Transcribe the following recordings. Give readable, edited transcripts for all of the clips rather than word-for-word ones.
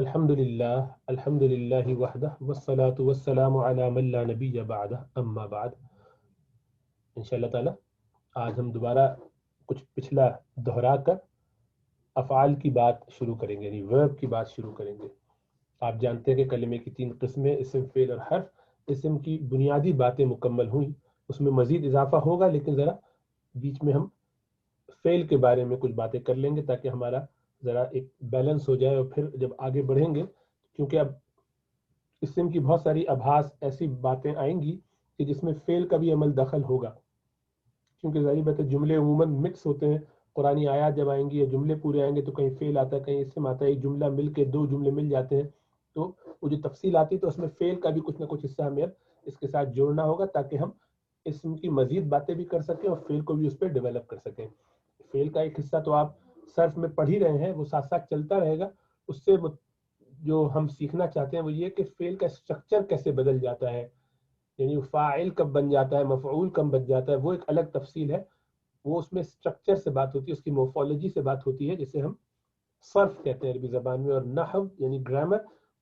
الحمد للہ وحدہ والصلاة والسلام علی من لا نبی بعدہ اما بعد۔ انشاءاللہ تعالی آج ہم دوبارہ کچھ پچھلا دہرا کر افعال کی بات شروع کریں گے، یعنی ورب کی بات شروع کریں گے۔ آپ جانتے ہیں کہ کلمے کی 3 قسمیں، اسم، فعل اور حرف۔ اسم کی بنیادی باتیں مکمل ہوئیں، اس میں مزید اضافہ ہوگا، لیکن ذرا بیچ میں ہم فعل کے بارے میں کچھ باتیں کر لیں گے تاکہ ہمارا ذرا ایک بیلنس ہو جائے، اور پھر جب آگے بڑھیں گے، کیونکہ اب اسم کی بہت ساری ابحاث ایسی باتیں آئیں گی کہ جس میں فعل کا بھی عمل دخل ہوگا، کیونکہ ظاہر بات ہے جملے عموماً مکس ہوتے ہیں۔ قرآنی آیات جب آئیں گی یا جملے پورے آئیں گے تو کہیں فعل آتا ہے، کہیں اسم آتا ہے، ایک جملہ مل کے 2 جملے مل جاتے ہیں، تو وہ جو تفصیل آتی ہے تو اس میں فعل کا بھی کچھ نہ کچھ حصہ ہمیں اب اس کے ساتھ جوڑنا ہوگا تاکہ ہم اسم کی مزید باتیں بھی کر سکیں اور فعل کو بھی اس پہ ڈیولپ کر سکیں۔ فعل کا ایک حصہ تو آپ صرف میں پڑھ ہی رہے ہیں، وہ ساتھ ساتھ چلتا رہے گا۔ اس سے جو ہم سیکھنا چاہتے ہیں وہ یہ کہ فعل کا اسٹرکچر کیسے بدل جاتا ہے، یعنی فاعل کب بن جاتا ہے، مفعول کب بن جاتا ہے، وہ ایک الگ تفصیل ہے۔ وہ اس میں اسٹرکچر سے بات ہوتی ہے، اس کی مورفولوجی سے بات ہوتی ہے، جسے ہم صرف کہتے ہیں عربی زبان میں، اور نحو یعنی گرامر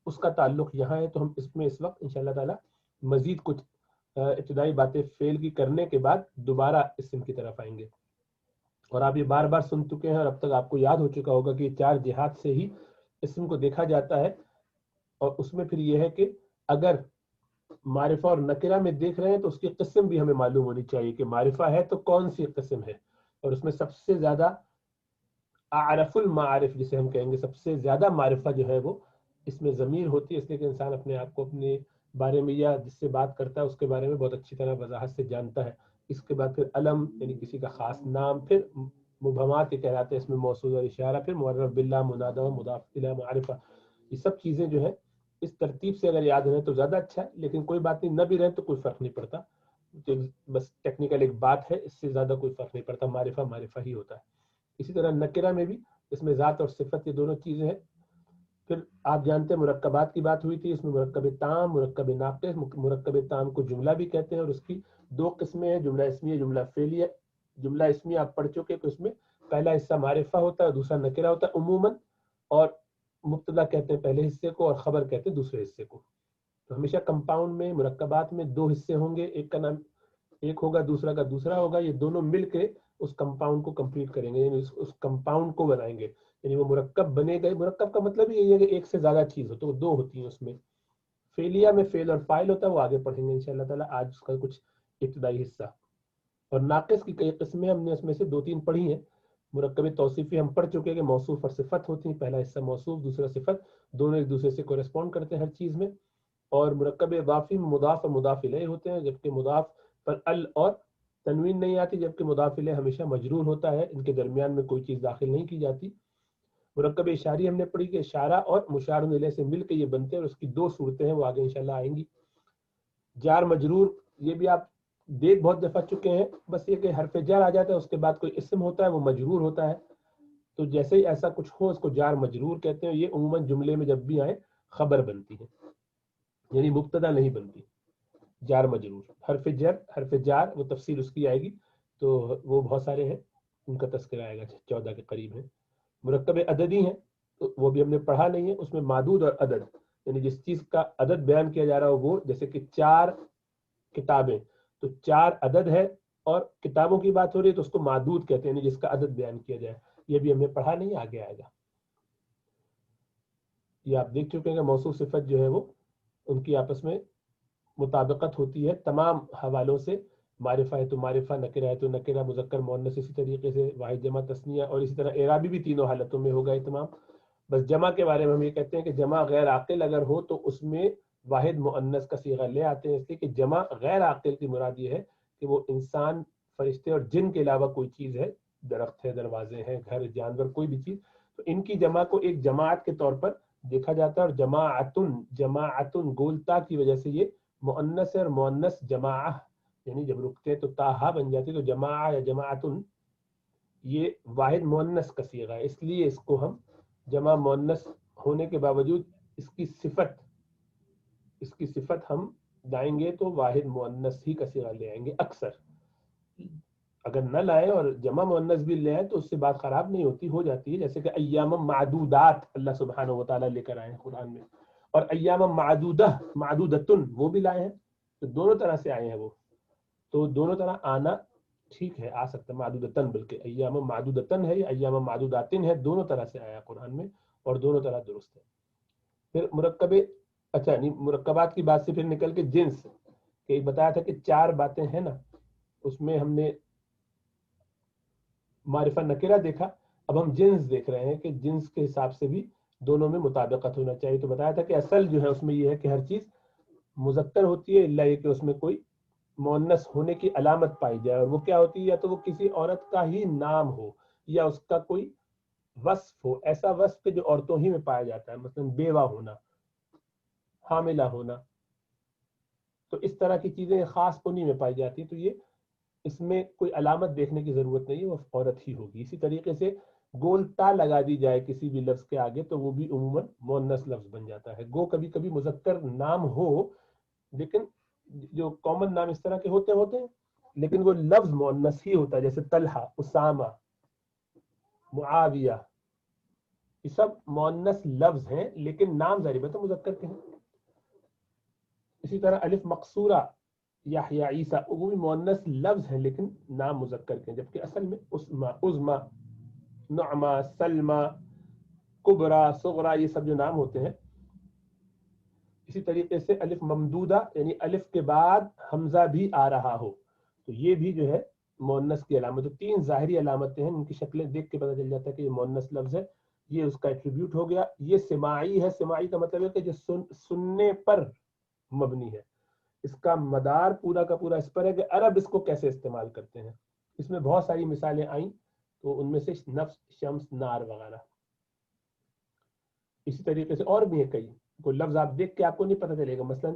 اس کا تعلق یہاں ہے۔ تو ہم اس میں اس وقت انشاءاللہ تعالی مزید کچھ ابتدائی باتیں فعل کی کرنے کے بعد دوبارہ اسم کی طرف آئیں گے۔ اور آپ یہ بار بار سن چکے ہیں اور اب تک آپ کو یاد ہو چکا ہوگا کہ 4 جہات سے ہی اسم کو دیکھا جاتا ہے، اور اس میں پھر یہ ہے کہ اگر معرفہ اور نکرہ میں دیکھ رہے ہیں تو اس کی قسم بھی ہمیں معلوم ہونی چاہیے کہ معرفہ ہے تو کون سی قسم ہے، اور اس میں سب سے زیادہ اعرف المعارف جسے ہم کہیں گے، سب سے زیادہ معرفہ جو ہے وہ اس میں ضمیر ہوتی ہے، اس لیے کہ انسان اپنے آپ کو اپنے بارے میں یا جس سے بات کرتا ہے اس کے بارے میں بہت اچھی طرح وضاحت سے جانتا ہے۔ اس کے بعد پھر علم یعنی کسی کا خاص نام، پھر مبہمات یہ کہلاتے ہیں، اس میں موصول اور اشارہ، پھر معرف باللہ، منادہ و مضاف الی معرفہ۔ یہ سب چیزیں جو ہیں اس ترتیب سے اگر یاد رہیں تو زیادہ اچھا ہے، لیکن کوئی بات نہیں، نہ بھی رہے تو کوئی فرق نہیں پڑتا، بس ٹیکنیکل ایک بات ہے، اس سے زیادہ کوئی فرق نہیں پڑتا، معرفہ معرفہ ہی ہوتا ہے۔ اسی طرح نکرہ میں بھی اس میں ذات اور صفت یہ دونوں چیزیں ہیں۔ پھر آپ جانتے ہیں مرکبات کی بات ہوئی تھی، اس میں مرکب تام، مرکب ناقص۔ مرکب تام کو جملہ بھی کہتے ہیں، اور اس کی 2 قسمیں ہیں، جملہ اسمیہ، جملہ فعلیہ۔ جملہ اسمیہ آپ پڑھ چکے کہ اس میں پہلا حصہ معرفہ ہوتا ہے اور دوسرا نکرہ ہوتا ہے عموماً، اور مبتدا کہتے ہیں پہلے حصے کو اور خبر کہتے ہیں دوسرے حصے کو۔ تو ہمیشہ کمپاؤنڈ میں مرکبات میں 2 حصے ہوں گے، ایک کا نام ایک ہوگا، دوسرا کا دوسرا ہوگا، یہ دونوں مل کے اس کمپاؤنڈ کو کمپلیٹ کریں گے، یعنی اس کمپاؤنڈ کو بنائیں گے، یعنی وہ مرکب بنے گئے۔ مرکب کا مطلب یہ ہے کہ ایک سے زیادہ چیز ہو، تو وہ 2 ہوتی ہیں اس میں۔ فعلیہ میں فعل اور فاعل ہوتا ہے، وہ آگے پڑھیں گے انشاءاللہ تعالی، آج اس کا کچھ ابتدائی حصہ۔ اور ناقص کی کئی قسمیں ہم نے اس میں سے 2-3 پڑھی ہیں۔ مرکب توصیفی ہم پڑھ چکے کہ موصوف اور صفت ہوتی ہیں، پہلا حصہ موصوف، دوسرا صفت، دونوں ایک دوسرے سے کورسپونڈ کرتے ہیں ہر چیز میں۔ اور مرکب اضافی میں مضاف اور مضاف الیہ ہوتے ہیں، جبکہ مضاف پر ال اور تنوین نہیں آتی، جبکہ مضاف الیہ ہمیشہ مجرور ہوتا ہے، ان کے درمیان میں کوئی چیز داخل نہیں کی جاتی۔ مرکب اشاری ہم نے پڑھی کہ اشارہ اور مشار الیہ سے مل کے یہ بنتے ہیں، اور اس کی 2 صورتیں ہیں، وہ آگے انشاءاللہ آئیں گی۔ جار مجرور یہ بھی آپ دیکھ بہت دفعہ چکے ہیں، بس یہ کہ حرف جار آ جاتا ہے، اس کے بعد کوئی اسم ہوتا ہے وہ مجرور ہوتا ہے، تو جیسے ہی ایسا کچھ ہو اس کو جار مجرور کہتے ہیں۔ یہ عموماً جملے میں جب بھی آئے خبر بنتی ہے، یعنی مبتدا نہیں بنتی، جار مجرور۔ حرف جار وہ تفصیل اس کی آئے گی، تو وہ بہت سارے ہیں، ان کا تذکرہ آئے گا، 14 کے قریب ہیں۔ مرکب عددی ہیں تو وہ بھی ہم نے پڑھا نہیں ہے، اس میں معدود اور عدد، یعنی جس چیز کا عدد بیان کیا جا رہا ہو وہ، جیسے کہ 4 کتابیں، تو 4 عدد ہے اور کتابوں کی بات ہو رہی ہے تو اس کو معدود کہتے ہیں، یعنی جس کا عدد بیان کیا جائے۔ یہ بھی ہم نے پڑھا نہیں، آگے آئے گا۔ یہ آپ دیکھ چکے ہیں کہ موصوف صفت جو ہے وہ ان کی آپس میں مطابقت ہوتی ہے تمام حوالوں سے۔ معرفہ ہے تو معرفہ، نکرہ ہے تو نکرہ، مذکر مؤنث اسی طریقے سے، واحد جمع تثنیہ، اور اسی طرح اعرابی بھی تینوں حالتوں میں ہوگا تمام۔ بس جمع کے بارے میں ہم یہ کہتے ہیں کہ جمع غیر عاقل اگر ہو تو اس میں واحد مؤنث کا صیغہ لے آتے ہیں، اس لیے کہ جمع غیر عاقل کی مراد یہ ہے کہ وہ انسان، فرشتے اور جن کے علاوہ کوئی چیز ہے، درخت ہے، دروازے ہیں، گھر، جانور، کوئی بھی چیز، تو ان کی جمع کو ایک جماعت کے طور پر دیکھا جاتا ہے۔ اور جماعتن گولتا کی وجہ سے یہ مؤنث ہے، اور مؤنث جماعہ یعنی جب رکتے تو تاہا بن جاتی، تو جماعہ یا جماعتن یہ واحد مؤنث کا صیغہ ہے، اس لیے اس کو ہم جمع مؤنث ہونے کے باوجود اس کی صفت ہم لائیں گے تو واحد مؤنث ہی کا صیغہ لے آئیں گے اکثر۔ اگر نہ لائیں اور جمع مؤنث بھی لے آئیں تو اس سے بات خراب نہیں ہوتی، ہو جاتی ہے. جیسے کہ ایام معدودات اللہ سبحانہ و تعالیٰ لے کر آئے ہیں قرآن میں، اور ایام معدودہ معدودتن وہ بھی لائے ہیں، تو دونوں طرح سے آئے ہیں وہ. تو دونوں طرح آنا ٹھیک ہے، آ سکتا ہے معدودتن، بلکہ ایام معدودتن ہے یا ایام معدوداتن ہے، دونوں طرح سے آیا قرآن میں اور دونوں طرح درست ہے. پھر مرکب، اچھا نہیں، مرکبات کی بات سے پھر نکل کے جنس، کہ بتایا تھا کہ 4 باتیں ہیں نا، اس میں ہم نے معرفہ نکرہ دیکھا، اب ہم جنس دیکھ رہے ہیں کہ جنس کے حساب سے بھی دونوں میں مطابقت ہونا چاہیے. تو بتایا تھا کہ اصل جو ہے اس میں یہ ہے کہ ہر چیز مذکر ہوتی ہے الا یہ کہ اس میں کوئی مؤنث ہونے کی علامت پائی جائے، اور وہ کیا ہوتی ہے، یا تو وہ کسی عورت کا ہی نام ہو یا اس کا کوئی وصف ہو، ایسا وصف کہ جو عورتوں ہی میں پایا جاتا ہے، مثلا بیوہ ہونا، حاملہ ہونا، تو اس طرح کی چیزیں خاص انہی میں پائی جاتی. تو یہ اس میں کوئی علامت دیکھنے کی ضرورت نہیں ہے، وہ عورت ہی ہوگی. اسی طریقے سے گول تا لگا دی جائے کسی بھی لفظ کے آگے تو وہ بھی عموماً مؤنث لفظ بن جاتا ہے. گو کبھی کبھی مذکر نام ہو، لیکن جو کامن نام اس طرح کے ہوتے ہیں لیکن وہ لفظ مؤنث ہی ہوتا ہے، جیسے طلحہ، اسامہ، معاویہ، یہ سب مؤنث لفظ ہیں لیکن نام ظاہر ہے تو مذکر کے ہیں. اسی طرح الف مقصورہ، یحییٰ، عیسیٰ، وہ بھی مؤنث لفظ ہیں لیکن نام مذکر کے ہیں، جبکہ اصل میں اسما، عظما، نعما، سلمہ، کبرا، صغرا، یہ سب جو نام ہوتے ہیں. اسی طریقے سے الف ممدودہ، یعنی الف کے بعد حمزہ بھی آ رہا ہو، تو یہ بھی جو ہے مؤنث کی علامت. 3 ظاہری علامتیں ہیں، ان کی شکلیں دیکھ کے پتہ چل جاتا ہے کہ یہ مؤنث لفظ ہے. یہ اس کا ایٹریبیوٹ ہو گیا. یہ سماعی ہے، سماعی کا مطلب ہے کہ جو سننے پر مبنی ہے، اس کا مدار پورا کا پورا اس پر ہے کہ عرب اس کو کیسے استعمال کرتے ہیں. اس میں بہت ساری مثالیں آئیں، تو ان میں سے نفس، شمس، نار وغیرہ. اسی طریقے سے اور بھی ہے کئی، کوئی لفظ آپ دیکھ کے آپ کو نہیں پتہ چلے گا. مثلا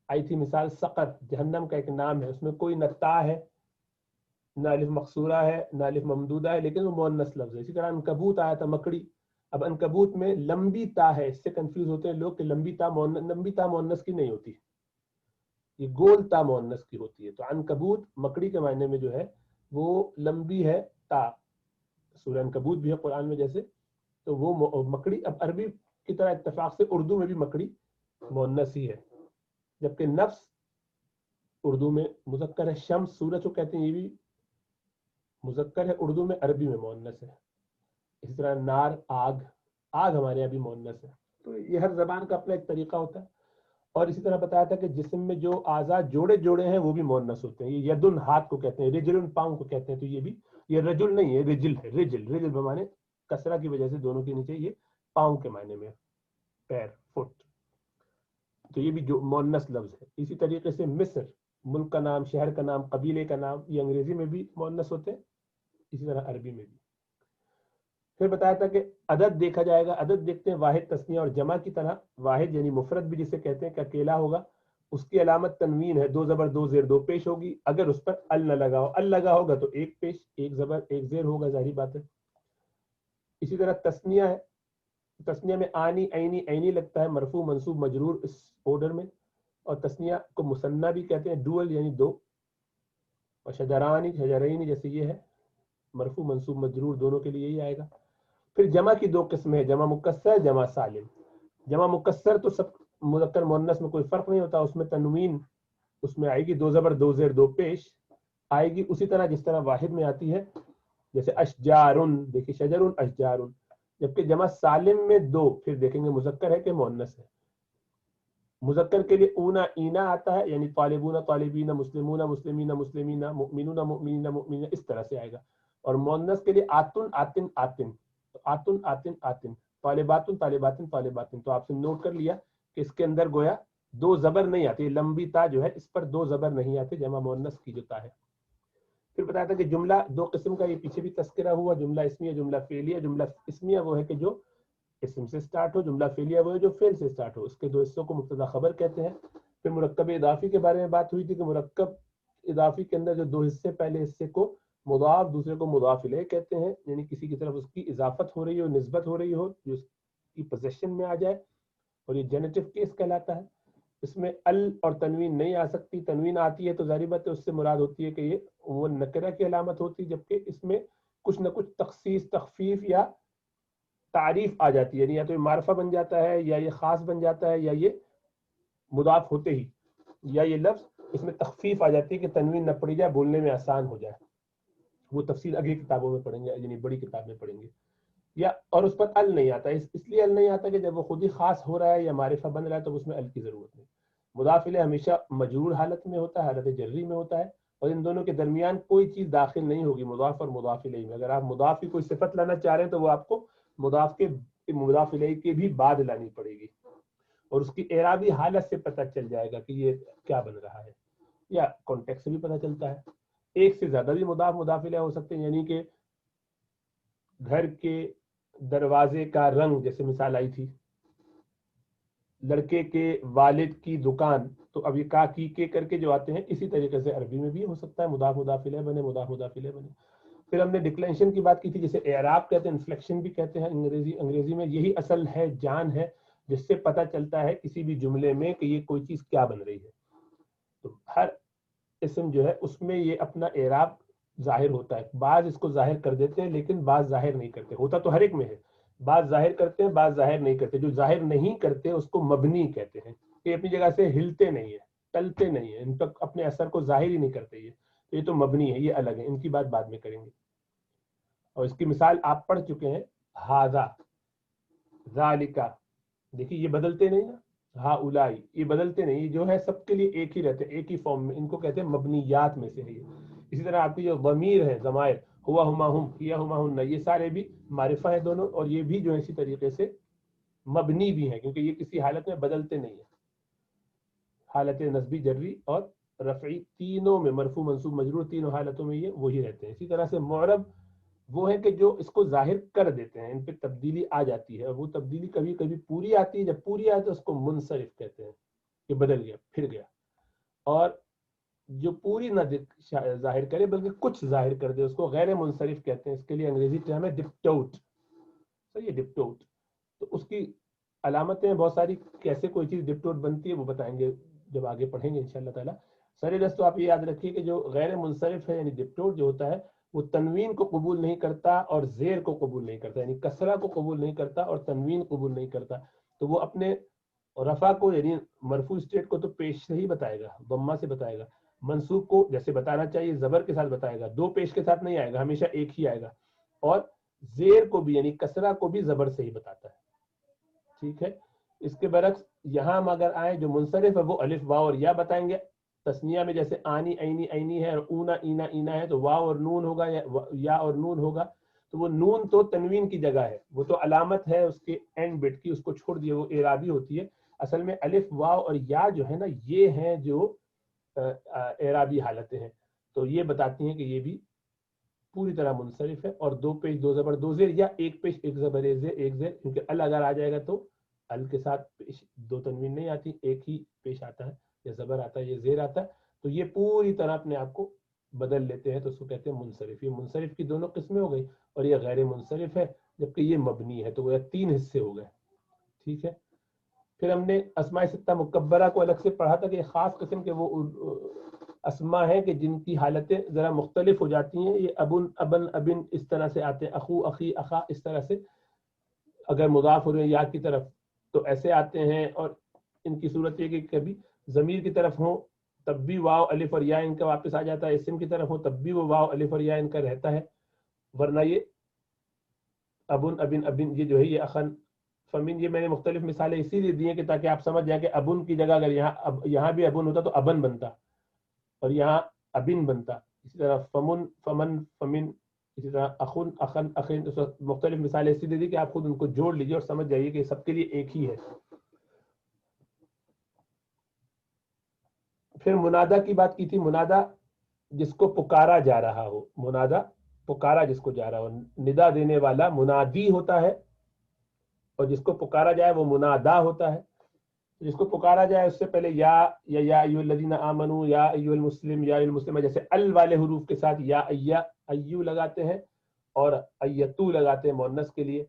آئی تھی مثال سقر، جہنم کا ایک نام ہے، اس میں کوئی نہ تا ہے، نہ الف مقصورہ ہے، نہ الف ممدودہ ہے، لیکن وہ مؤنث لفظ ہے. اسی طرح عنکبوت آیا تھا، مکڑی. اب عنکبوت میں لمبی تا ہے، اس سے کنفیوز ہوتے ہیں لوگ کہ لمبی تا مؤنث کی نہیں ہوتی، یہ گول تا مؤنث کی ہوتی ہے. تو عنکبوت مکڑی کے معنی میں جو ہے وہ لمبی ہے تا، سورہ عنکبوت بھی ہے قرآن میں جیسے، تو وہ مکڑی. اب عربی کی طرح اتفاق سے اردو میں بھی مکڑی مؤنث ہی ہے، جبکہ نفس اردو میں مذکر ہے. شمس، سورج کو کہتے ہیں، یہ بھی مذکر ہے اردو میں، عربی میں مؤنث ہے. اسی طرح نار، آگ، آگ ہمارے یہاں بھی مؤنث ہے. تو یہ ہر زبان کا اپنا ایک طریقہ ہوتا ہے. اور اسی طرح بتایا تھا کہ جسم میں جو اعضاء جوڑے ہیں وہ بھی مؤنث ہوتے ہیں. یہ یدن ہاتھ کو کہتے ہیں، رجل پاؤں کو کہتے ہیں. تو یہ بھی، یہ رجل نہیں ہے، رجل ہے. رجل بمانے کسرہ کی وجہ سے دونوں کے نیچے، یہ پاؤں کے معنی میں، پیر، فٹ. تو یہ بھی جو مؤنث لفظ ہے. اسی طریقے سے مصر، ملک کا نام، شہر کا نام، قبیلے کا نام، یہ انگریزی میں بھی مؤنث ہوتے ہیں، اسی طرح عربی میں بھی. پھر بتایا تھا کہ عدد دیکھا جائے گا. عدد دیکھتے ہیں واحد، تثنیہ اور جمع کی طرح. واحد یعنی مفرد بھی جسے کہتے ہیں کہ اکیلا ہوگا، اس کی علامت تنوین ہے، 2 زبر 2 زیر 2 پیش ہوگی. اگر اس پر ال نہ لگا ہو، ال لگا ہوگا تو 1 پیش، 1 زبر 1 زیر ہوگا، ظاہری بات ہے. اسی طرح تثنیہ ہے، تثنیہ میں آنی، عینی، عینی لگتا ہے، مرفوع، منصوب، مجرور اس آرڈر میں. اور تثنیہ کو مثنیٰ بھی کہتے ہیں، ڈوئل یعنی 2. اور شجرانی، شجرینی جیسے یہ ہے، مرفوع، منصوب، مجرور دونوں کے لیے یہی آئے گا. پھر جمع کی 2 قسمیں ہیں، جمع مکسر، جمع سالم. جمع مکسر تو سب مذکر مؤنث میں کوئی فرق نہیں ہوتا، اس میں تنوین اس میں آئے گی، 2 زبر 2 زیر 2 پیش آئے گی، اسی طرح جس طرح واحد میں آتی ہے. جیسے اشجارن، دیکھیے شجرن، اشجارن. جبکہ جمع سالم میں 2، پھر دیکھیں گے مذکر ہے کہ مؤنث ہے. مذکر کے لیے اونا، اینا آتا ہے، یعنی طالبون، طالبین، مسلمون، مسلمین، مسلمین، مؤمنون، مؤمنین، مؤمنین، اس طرح سے آئے گا. اور مؤنث کے لیے آتن، آتن، آتن، آتن، آتن، آتن، طالباتن، طالباتن، طالباتن. تو آپ سے نوٹ کر لیا کہ اس کے اندر گویا 2 زبر نہیں آتی، لمبی تا جو ہے اس پر 2 زبر نہیں آتے، جمع مؤنث کی جو تا ہے. پھر بتایا تھا کہ جملہ 2 قسم کا، یہ پیچھے بھی تذکرہ ہوا، جملہ اسمیہ، جملہ فعلیہ. جملہ اسمیہ وہ ہے کہ جو اسم سے سٹارٹ ہو، جملہ فعلیہ وہ ہے جو فعل سے سٹارٹ ہو. اس کے 2 حصوں کو مبتدا خبر کہتے ہیں. پھر مرکب اضافی کے بارے میں بات ہوئی تھی کہ مرکب اضافی کے اندر جو 2 حصے، پہلے حصے کو مضاف، دوسرے کو مضاف الیہ کہتے ہیں، یعنی کسی کی طرف اس کی اضافت ہو رہی ہو، نسبت ہو رہی ہو، جو اس کی پوزیشن میں آ جائے، اور یہ جینیٹو کیس کہلاتا ہے. اس میں ال اور تنوین نہیں آ سکتی. تنوین آتی ہے تو ظاہر بات ہے اس سے مراد ہوتی ہے کہ یہ وہ نکرہ کی علامت ہوتی ہے، جبکہ اس میں کچھ نہ کچھ تخصیص، تخفیف یا تعریف آ جاتی ہے، یعنی یا تو یہ معرفہ بن جاتا ہے، یا یہ خاص بن جاتا ہے، یا یہ مضاف ہوتے ہی یا یہ لفظ اس میں تخفیف آ جاتی ہے کہ تنوین نہ پڑی جائے، بولنے میں آسان ہو جائے. وہ تفصیل اگلی کتابوں میں پڑھیں گے، یعنی بڑی کتاب میں پڑھیں گے. یا اور اس پر ال نہیں آتا، اس لیے ال نہیں آتا کہ جب وہ خود ہی خاص ہو رہا ہے یا معرفہ بن رہا ہے تو اس میں ال کی ضرورت نہیں. مضاف الیہ ہمیشہ مجرور حالت میں ہوتا ہے، حالت جری میں ہوتا ہے، اور ان دونوں کے درمیان کوئی چیز داخل نہیں ہوگی مضاف اور مضاف الیہ میں. اگر آپ مضاف کی کوئی صفت لانا چاہ رہے ہیں تو وہ آپ کو مضاف الیہ کے بھی بعد لانی پڑے گی، اور اس کی اعرابی حالت سے پتہ چل جائے گا کہ یہ کیا بن رہا ہے، یا کانٹیکسٹ سے بھی پتہ چلتا ہے. ایک سے زیادہ بھی مضاف الیہ ہو سکتے ہیں، یعنی کہ گھر کے دروازے کا رنگ، جیسے مثال آئی تھی لڑکے کے والد کی دکان، تو اب یہ کا کی کے کر کے جو آتے ہیں، اسی طریقے سے عربی میں بھی ہو سکتا ہے مضاف الیہ بنے، مضاف الیہ بنے. پھر ہم نے ڈکلینشن کی بات کی تھی، جسے اعراب کہتے ہیں، انفلیکشن بھی کہتے ہیں انگریزی میں. یہی اصل ہے، جان ہے، جس سے پتہ چلتا ہے کسی بھی جملے میں کہ یہ کوئی چیز کیا بن رہی ہے. تو ہر اسم جو ہے اس میں یہ اپنا اعراب ظاہر ہوتا ہے. بعض اس کو ظاہر کر دیتے ہیں لیکن بعض ظاہر نہیں کرتے، ہوتا تو ہر ایک میں ہے. بعض ظاہر کرتے ہیں، بعض ظاہر نہیں کرتے. جو ظاہر نہیں کرتے اس کو مبنی کہتے ہیں، یہ اپنی جگہ سے ہلتے نہیں ہیں، ٹلتے نہیں ہیں، ان تک اپنے اثر کو ظاہر ہی نہیں کرتے. یہ تو مبنی ہے، یہ الگ ہے، ان کی بات بعد میں کریں گے. اور اس کی مثال آپ پڑھ چکے ہیں، ھذا، ذالکا. دیکھیے یہ بدلتے نہیں نا، ہا اولائی، یہ بدلتے نہیں، یہ جو ہے سب کے لیے ایک ہی رہتے ہیں، ایک ہی فارم میں. ان کو کہتے ہیں مبنیات میں سے ہے یہ. اسی طرح آپ کی جو ضمیر ہے، ضمائر، ہوا ہما ہم، کیا ہما ہن، یہ سارے بھی معرفہ ہے دونوں، اور یہ بھی جو ہے اسی طریقے سے مبنی بھی ہیں، کیونکہ یہ کسی حالت میں بدلتے نہیں ہیں. حالت نصبی، جری اور رفعی تینوں میں، مرفوع منصوب مجرور تینوں حالتوں میں یہ وہی رہتے ہیں. اسی طرح سے معرب وہ ہے کہ جو اس کو ظاہر کر دیتے ہیں، ان پہ تبدیلی آ جاتی ہے، اور وہ تبدیلی کبھی کبھی پوری آتی ہے. جب پوری آئے تو اس کو منصرف کہتے ہیں، کہ بدل گیا، پھر گیا. اور جو پوری نہ ظاہر کرے بلکہ کچھ ظاہر کر دے، اس کو غیر منصرف کہتے ہیں. اس کے لیے انگریزی ٹرم ہے ڈپٹوٹ. صحیح ہے، ڈپٹوٹ. تو اس کی علامتیں بہت ساری، کیسے کوئی چیز ڈپٹوٹ بنتی ہے وہ بتائیں گے جب آگے پڑھیں گے انشاءاللہ تعالیٰ. سر دست تو آپ یہ یاد رکھیے کہ جو غیر منصرف ہے، یعنی ڈپٹوٹ جو ہوتا ہے، وہ تنوین کو قبول نہیں کرتا اور زیر کو قبول نہیں کرتا، یعنی کسرہ کو قبول نہیں کرتا اور تنوین قبول نہیں کرتا. تو وہ اپنے رفع کو، یعنی مرفوع اسٹیٹ کو تو پیش سے ہی بتائے گا، ضمہ سے بتائے گا. منصوب کو جیسے بتانا چاہیے زبر کے ساتھ بتائے گا، دو پیش کے ساتھ نہیں آئے گا، ہمیشہ ایک ہی آئے گا. اور زیر کو بھی، یعنی کسرہ کو بھی زبر سے ہی بتاتا ہے. ٹھیک ہے. اس کے برعکس یہاں ہم اگر آئیں، جو منصرف ہے وہ الف، واو اور یا بتائیں گے. تسنیہ میں جیسے آنی، عینی، عینی ہے، اور اونا، اینا، اینا ہے، تو واو اور نون ہوگا یا اور نون ہوگا. تو وہ نون تو تنوین کی جگہ ہے، وہ تو علامت ہے اس کے اینڈ بٹ کی، اس کو چھوڑ دیے، وہ اعرابی ہوتی ہے. اصل میں الف، واو اور یا جو ہے نا، یہ ہیں جو اعرابی حالتیں ہیں. تو یہ بتاتی ہیں کہ یہ بھی پوری طرح منصرف ہے، اور دو پیش، دو زبر، دو زیر، یا ایک پیش، ایک زبر، ایک زیر. کیونکہ ال اگر آ جائے گا تو ال کے ساتھ پیش دو تنوین نہیں آتی، ایک ہی پیش آتا ہے، یا زبر آتا ہے، یا زیر آتا ہے. تو یہ پوری طرح اپنے آپ کو بدل لیتے ہیں، تو اس کو کہتے ہیں منصرف. یہ منصرف کی دونوں قسمیں ہو گئی، اور یہ غیر منصرف ہے جبکہ یہ مبنی ہے. تو وہ تین حصے ہو گئے. ٹھیک ہے. پھر ہم نے اسماء ستہ مکبرہ کو الگ سے پڑھا تھا کہ یہ خاص قسم کے وہ اسماء ہیں کہ جن کی حالتیں ذرا مختلف ہو جاتی ہیں. یہ ابن، ابن، ابن اس طرح سے آتے ہیں، اخو، اخی، اخا اس طرح سے. اگر مضاف ہو رہے ہیں یا کی طرف تو ایسے آتے ہیں. اور ان کی صورت یہ کہ کبھی ضمیر کی طرف ہوں تب بھی واو، الف اور یا ان کا واپس آ جاتا ہے، اسم کی طرف ہو تب بھی وہ واو، الف اور یا ان کا رہتا ہے. ورنہ یہ ابن، ابن، ابن، یہ جو ہے یہ اخن، فمن، یہ میں نے مختلف مثالیں اسی لیے دی ہیں کہ تاکہ آپ سمجھ جائیں کہ ابن کی جگہ اگر یہاں بھی ابن ہوتا تو ابن بنتا، اور یہاں ابن بنتا. اسی طرح فمن، فمن، فمن، اسی طرح اخن، اخن، اخن. مختلف مثالیں اسی لیے دی کہ آپ خود ان کو جوڑ لیجیے اور سمجھ جائیے کہ سب کے لیے ایک ہی ہے. پھر منادا کی بات کی تھی. منادا جس کو پکارا جا رہا ہو، منادا پکارا جس کو جا رہا ہو. ندا دینے والا منادی ہوتا ہے، اور جس کو پکارا جائے وہ منادا ہوتا ہے. جس کو پکارا جائے اس سے پہلے یا ایھا الذین آمنوا، یا ایھا المسلم، یا المسلمہ، جیسے ال والے حروف کے ساتھ یا، ایو لگاتے ہیں، اور ایتو لگاتے ہیں مؤنث کے لیے،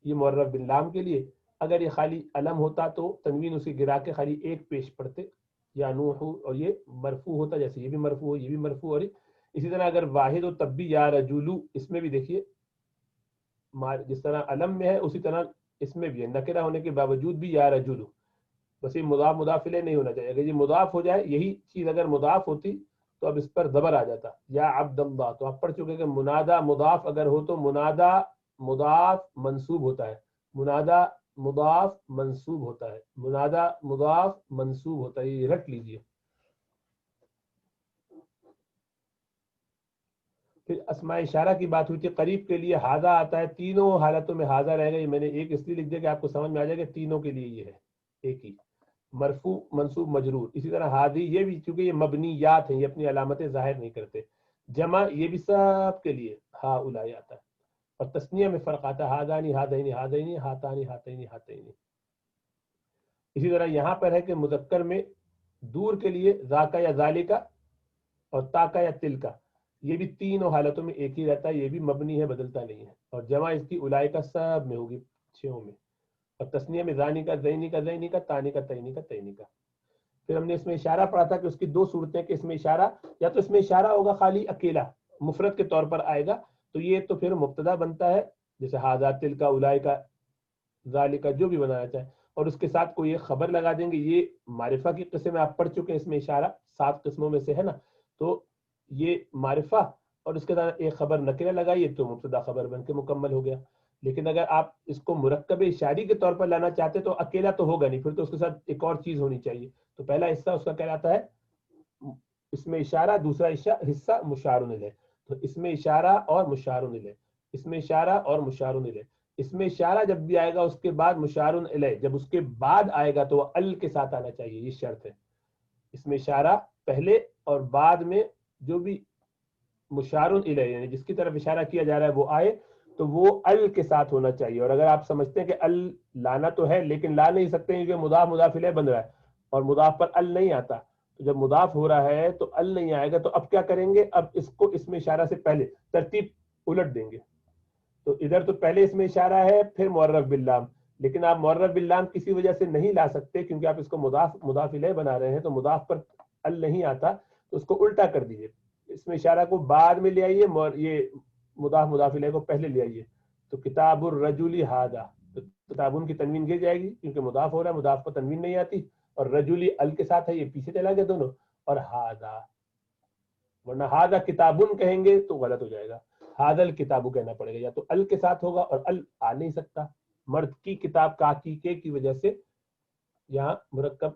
یہ معرف باللام کے لیے. اگر یہ خالی علم ہوتا تو تنوین اسے گرا کے خالی ایک پیش پڑھتے یا نوح، اور یہ مرفوع ہوتا، جیسے یہ بھی مرفوع یہ بھی مرفوع، اور اسی طرح اگر واحد ہو تب بھی یا رجولو، اس میں بھی دیکھیے جس طرح علم میں ہے اسی طرح اس میں بھی ہے، نکرہ ہونے کے باوجود بھی یا رجولو، بس یہ مضاف مضاف الیہ نہیں ہونا چاہیے، اگر یہ مضاف ہو جائے، یہی چیز اگر مضاف ہوتی تو اب اس پر زبر آ جاتا یا عبد اللہ، تو آپ پڑھ چکے کہ منادہ مضاف اگر ہو تو منادہ مضاف منصوب ہوتا ہے، منادہ مضاف منصوب ہوتا ہے، منادہ مضاف منصوب ہوتا ہے، یہ رٹ لیجئے۔ پھر اسماء اشارہ کی بات ہوئی تھی، قریب کے لیے ہاذا آتا ہے، تینوں حالتوں میں ہاذا رہے گا، یہ میں نے ایک اس لیے لکھ دیا کہ آپ کو سمجھ میں آ جائے کہ تینوں کے لیے یہ ہے ایک ہی، مرفوع منصوب مجرور۔ اسی طرح ہادی یہ بھی، چونکہ یہ مبنیات ہیں، یہ اپنی علامتیں ظاہر نہیں کرتے، جمع یہ بھی سب کے لیے ہا اولائے آتا ہے، اور تسنیہ میں فرق آتا ہے، ہادانی ہادینی ہادینی ہاتانی ہاتینی ہاتینی۔ اسی طرح یہاں پر ہے کہ مذکر میں دور کے لیے ذاکا یا ذالکا اور تاکا یا تلکا، یہ بھی تینوں حالتوں میں ایک ہی رہتا ہے، یہ بھی مبنی ہے، بدلتا نہیں ہے، اور جمع اس کی اولائے کا سب میں ہوگی، چھوں میں، اور تسنیہ میں زانی کا زینی کا زینی کا تانی کا تینی کا تینی کا۔ پھر ہم نے اس میں اشارہ پڑھا تھا کہ اس کی دو صورتیں، کہ اس میں اشارہ یا تو اس میں اشارہ ہوگا خالی اکیلا مفرد کے طور پر آئے گا، تو یہ تو پھر مبتدا بنتا ہے، جیسے ہاذا تلکا اولائکا ذالکا جو بھی بنانا چاہے، اور اس کے ساتھ کوئی ایک خبر لگا دیں گے، یہ معرفہ کی قسم میں آپ پڑھ چکے ہیں، اس میں اشارہ 7 قسموں میں سے ہے نا، تو یہ معرفہ اور اس کے ساتھ ایک خبر نکرہ لگائیے تو مبتدا خبر بن کے مکمل ہو گیا۔ لیکن اگر آپ اس کو مرکب اشاری کے طور پر لانا چاہتے تو اکیلا تو ہوگا نہیں، پھر تو اس کے ساتھ ایک اور چیز ہونی چاہیے، تو پہلا حصہ اس کا کہلاتا ہے اس میں اشارہ، دوسرا حصہ مشار الیہ، تو اس میں اشارہ اور مشار الیہ، اس میں اشارہ اور مشار الیہ، اس میں اشارہ جب بھی آئے گا اس کے بعد مشار الیہ، جب اس کے بعد آئے گا تو وہ ال کے ساتھ آنا چاہیے، یہ شرط ہے، اس میں اشارہ پہلے اور بعد میں جو بھی مشار الیہ یعنی جس کی طرف اشارہ کیا جا رہا ہے وہ آئے تو وہ ال کے ساتھ ہونا چاہیے، اور اگر آپ سمجھتے ہیں کہ ال لانا تو ہے لیکن لا نہیں سکتے کیونکہ مضاف مضاف الیہ بن رہا ہے اور مضاف پر ال نہیں آتا، تو جب مضاف ہو رہا ہے تو ال نہیں آئے گا، تو اب کیا کریں گے، اب اس کو اس میں اشارہ سے پہلے ترتیب الٹ دیں گے، تو ادھر تو پہلے اس میں اشارہ ہے پھر معرف باللام، لیکن آپ معرف باللام کسی وجہ سے نہیں لا سکتے کیونکہ آپ اس کو مضاف مضاف الیہ بنا رہے ہیں، تو مضاف پر ال نہیں آتا، تو اس کو الٹا کر دیجئے، اس میں اشارہ کو بعد میں لے آئیے، یہ مضاف مضاف الیہ کو پہلے لے آئیے، تو کتاب الرجل ھذا، تو کتابن کی تنوین گر جائے گی کیونکہ مضاف ہو رہا ہے، مضاف پر تنوین نہیں آتی، اور رجلی ال کے ساتھ ہے، یہ پیچھے چلا گیا دونوں، اور ھذا، ورنہ ھذا کتابن کہیں گے تو غلط ہو جائے گا، ھذا الکتاب کہنا پڑے گا، یا تو ال کے ساتھ ہوگا اور ال آ نہیں سکتا، مرد کی کتاب کا کی وجہ سے یہاں مرکب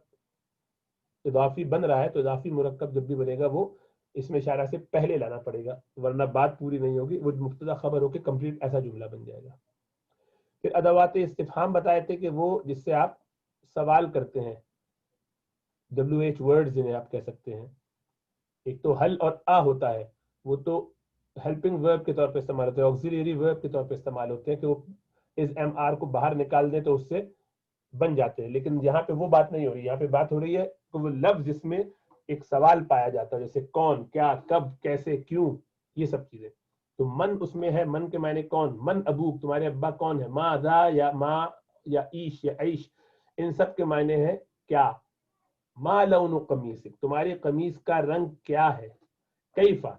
اضافی بن رہا ہے، تو اضافی مرکب جب بھی بنے گا وہ اس میں اشارہ سے پہلے لانا پڑے گا، ورنہ بات پوری نہیں ہوگی، وہ مبتدا خبر ہو کے کمپلیٹ ایسا جملہ بن جائے گا۔ پھر ادوات استفہام بتائے تھے کہ وہ جس سے آپ سوال کرتے ہیں، WH ورڈز جنہیں آپ کہہ سکتے ہیں، ایک تو حل اور ہوتا ہے، وہ تو ہیلپنگ ورب کے طور پہ استعمال ہوتے ہیں، آکسیلری ورب کے طور پہ استعمال ہوتے ہیں کہ وہ اس MR کو باہر نکال دیں تو اس سے بن جاتے ہیں، لیکن یہاں پہ وہ بات نہیں ہو رہی، یہاں پہ بات ہو رہی ہے کہ وہ لفظ جس میں ایک سوال پایا جاتا ہے، جیسے کون، کیا، کب، کیسے، کیوں، یہ سب چیزیں، تو من اس میں ہے، من کے معنی کون، من ابوک، تمہارے ابا کون ہے، ما ذا یا ما یا ایش یا عیش، ان سب کے معنی ہے کیا، ما لون قمیصک، تمہاری قمیص کا رنگ کیا ہے، کیفا،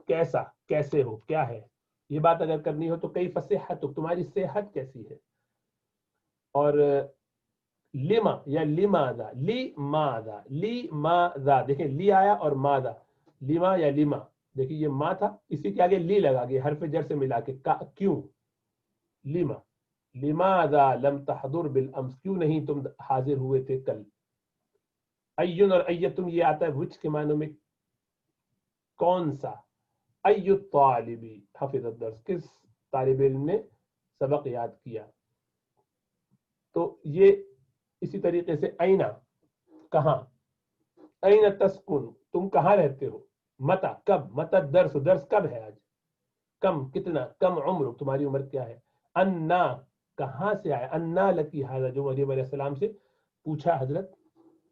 کیسا، کیسے ہو، کیا ہے، یہ بات اگر کرنی ہو تو کیفا صحتک، تمہاری صحت کیسی ہے، اور لما یا لماذا، لماذا، لماذا، دیکھیں لی آیا اور ماذا، لما یا لما، دیکھیں یہ ما تھا، اسی کے آگے لی لگا گیا حرف جر سے ملا کے، کیوں، لما، لماذا لم تحضر بالامس، کیوں نہیں تم حاضر ہوئے تھے کل، ایون اور ایتم یہ آتا ہے وچ کے معنوں میں کون سا، ایو طالبی حفظ الدرس، کس طالب علم نے سبق یاد کیا، تو یہ اسی طریقے سے اینا، کہاں، این تسکن، تم کہاں رہتے ہو، متا، کب، متا درس، درس کب ہے آج، کم، کتنا، کم عمر، تمہاری عمر کیا ہے، انا، کہاں سے آیا، انا لکی ھذا، جو مریم علیہ السلام سے پوچھا حضرت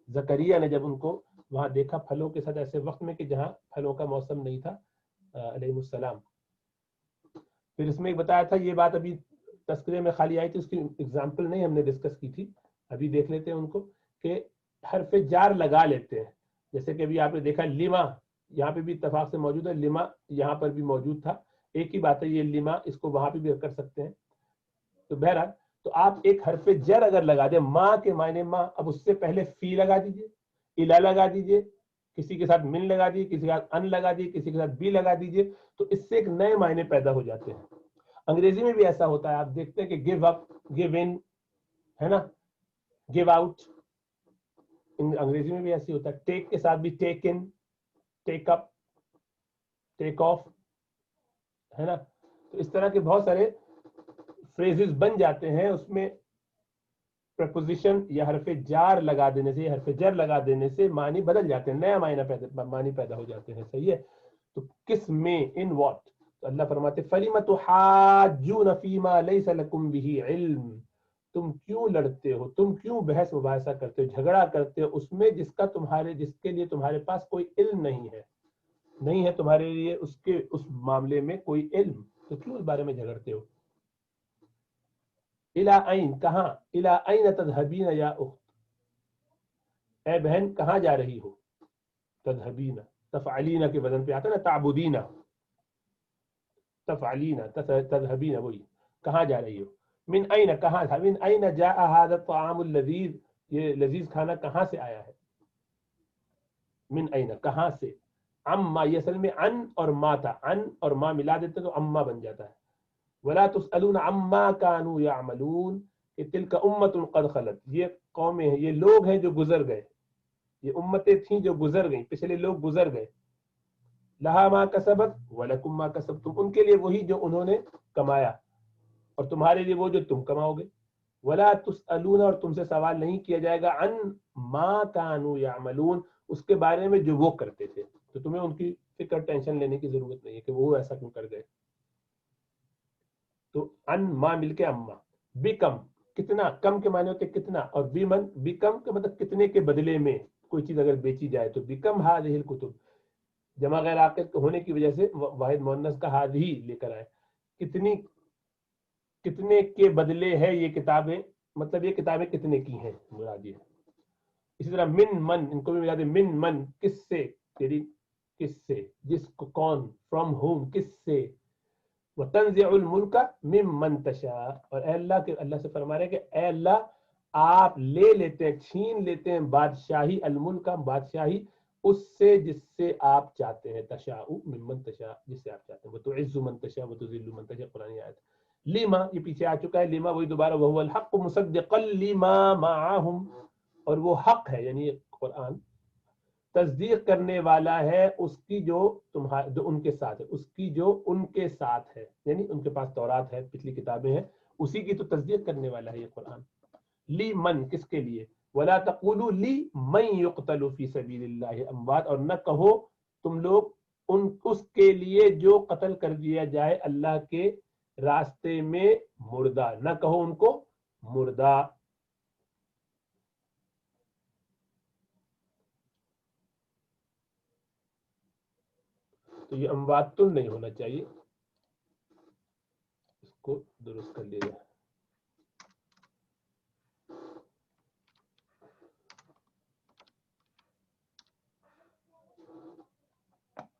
زکریا نے جب ان کو وہاں دیکھا پھلوں کے ساتھ ایسے وقت میں کہ جہاں پھلوں کا موسم نہیں تھا علیہ السلام۔ پھر اس میں ایک بتایا تھا، یہ بات ابھی تذکرے میں خالی آئی تھی، اس کی اگزامپل نہیں ہم نے ڈسکس کی تھی، ابھی دیکھ لیتے ہیں ان کو، کہ حرف جار لگا لیتے ہیں. جیسے کہ ابھی آپ نے دیکھا لما یہاں پہ بھی اتفاق سے موجود ہے، لما یہاں پر بھی موجود تھا، ایک ہی بات ہے، یہ لما اس کو وہاں پہ بھی کر سکتے ہیں. تو بہرحال تو آپ ایک حرف جر اگر لگا دیں، ماں کے معنی ماں، اب اس سے پہلے فی لگا دیجئے، الا لگا دیجئے، کسی کے ساتھ من لگا دیجئے، کسی کے ساتھ ان لگا دیجئے، کسی کے ساتھ بی لگا دیجئے، تو اس سے ایک نئے معنی پیدا ہو جاتے ہیں. انگریزی میں بھی ایسا ہوتا ہے، آپ دیکھتے ہیں کہ گیو اپ، گیو ان، ہے نا، گیو آؤٹ، انگریزی میں بھی ایسی ہوتا ہے. ٹیک کے ساتھ بھی ٹیک ان، ٹیک اپ، ٹیک آف، ہے نا. تو اس طرح کے بہت سارے فریزز بن جاتے ہیں، اس میں پریپوزیشن یا حرف جار لگا دینے سے، حرف جر لگا دینے سے معنی بدل جاتے ہیں، نیا معنی پیدا ہو جاتے ہیں. صحیح ہے. تو کس میں، ان واٹ. تو اللہ فرماتے فَلِمَ تُحَاجُّونَ فِي مَا لَيْسَ لَكُمْ بِهِ علم، تم کیوں لڑتے ہو، تم کیوں بحث مباحثہ کرتے ہو، جھگڑا کرتے ہو اس میں جس کے لیے تمہارے پاس کوئی علم نہیں ہے تمہارے لیے اس معاملے میں کوئی علم، تو کیوں اس بارے میں جھگڑتے ہو. الی این، کہاں، الی این تذهبین یا اخت، اے بہن کہاں جا رہی ہو. تذهبین تفعلین کے بدن پہ آتا ہے نا، تعبدین، تفعلین، تذهبین، وہی کہاں جا رہی ہو. من این، کہاں، من این جاء هذا الطعام اللذیذ، یہ لذیذ کھانا کہاں سے آیا ہے. من این، کہاں سے. عما، یہ اصل میں ان اور ما تھا، ان اور ما ملا دیتے تو اما بن جاتا ہے. ولا تسألون عما كانوا يعملون، کہ تلک امت قد خلت، یہ قومیں ہیں، یہ لوگ ہیں جو گزر گئے، یہ امتیں تھیں جو گزر گئیں، پچھلے لوگ گزر گئے. لہا ما کسبت ولکم ما کسبتم، ان کے لیے وہی جو انہوں نے کمایا اور تمہارے لیے وہ جو تم کماؤ گے. ولا تسألون، اور تم سے سوال نہیں کیا جائے گا، عن ما كانوا يعملون، اس کے بارے میں جو وہ کرتے تھے. تو تمہیں ان کی فکر ٹینشن لینے کی ضرورت نہیں ہے کہ وہ ایسا کیوں کر گئے. تو ان ما مل کے اما. بیکم، کتنا، کم کے معنی ہوتے کتنا، اور بیمن، بیکم کا مطلب کتنے کے بدلے میں کوئی چیز اگر بیچی جائے تو بیکم هذه الكتب، جمع غیر عاقل ہونے کی وجہ سے واحد مؤنث کا هذه لے کر آئے. کتنے کے بدلے ہے یہ کتابیں، مطلب یہ کتابیں کتنے کی ہیں مراد یہ. اسی طرح من من، ان کو بھی ملا دے، من من کس سے، تیری کس سے، جس کو، کون، فرام ہوم، کس سے. وَتَنزِعُ الْمُلْكَ مِمَّنْ تَشَاءُ، اور اے اللہ کے، اللہ سے فرما رہے ہیں کہ اے اللہ آپ لے لیتے ہیں، چھین لیتے ہیں بادشاہی، الملک، بادشاہی، اس سے جس سے آپ چاہتے ہیں. تشاء ممن تشاء، جس سے آپ چاہتے ہیں. وَتُعِزُّ مَن تشاء وَتُذِلُّ مَن تشاء، قرآن آیت. لما، یہ پیچھے آ چکا ہے، لما وہی دوبارہ، وَهُوَ الْحَقُّ مُصَدِّقًا لِمَا مَعَهُمْ، اور وہ حق ہے، یعنی قرآن تصدیق کرنے والا ہے اس کی جو جو ان کے ساتھ ہے، اس کی جو ان کے ساتھ ہے، یعنی ان کے پاس تورات ہے، پچھلی کتابیں ہیں، اسی کی تو تصدیق کرنے والا ہے یہ قرآن. لی من، کس کے لیے. ولا تقولوا لی من یقتل فی سبیل اللہ اموات، اور نہ کہو تم لوگ اس کے لیے جو قتل کر دیا جائے اللہ کے راستے میں مردہ، نہ کہو ان کو مردہ. تو یہ اموات تن نہیں ہونا چاہیے، اس کو درست کر لیا جائے.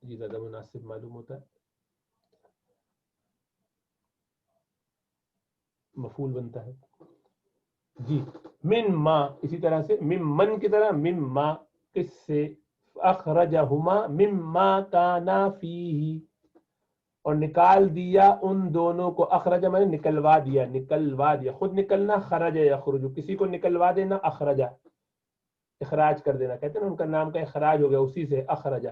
یہ زیادہ مناسب معلوم ہوتا ہے، مفعول بنتا ہے. جی، من ما، اسی طرح سے من من کی طرح، من ما کس سے، اخرجہما مما کانا فیہ، اور نکال دیا ان دونوں کو. اخرج میں نے نکلوا دیا، خود نکلنا، خرج یخرج، کسی کو نکلوا دینا، اخرجا، اخراج کر دینا، کہتے ہیں نا ان کا نام کا اخراج ہو گیا، اسی سے اخرجا،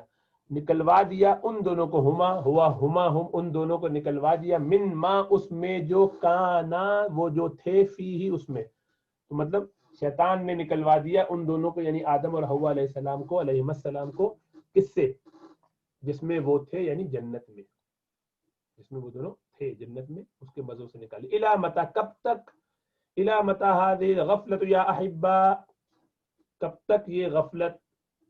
نکلوا دیا ان دونوں کو. ہما ہم، ان دونوں کو نکلوا دیا. من ما، اس میں جو، کانا، وہ جو تھے، فیہ، اس میں. تو مطلب شیطان نے نکلوا دیا ان دونوں کو، یعنی آدم اور حوا علیہ السلام کو، علیہم السلام کو، کس سے، جس میں وہ تھے، یعنی جنت میں، جس میں وہ دونوں تھے جنت میں، اس کے مزوں سے نکالی. الی متی، کب تک، الی متی هذه الغفلة یا احبا، کب تک یہ غفلت،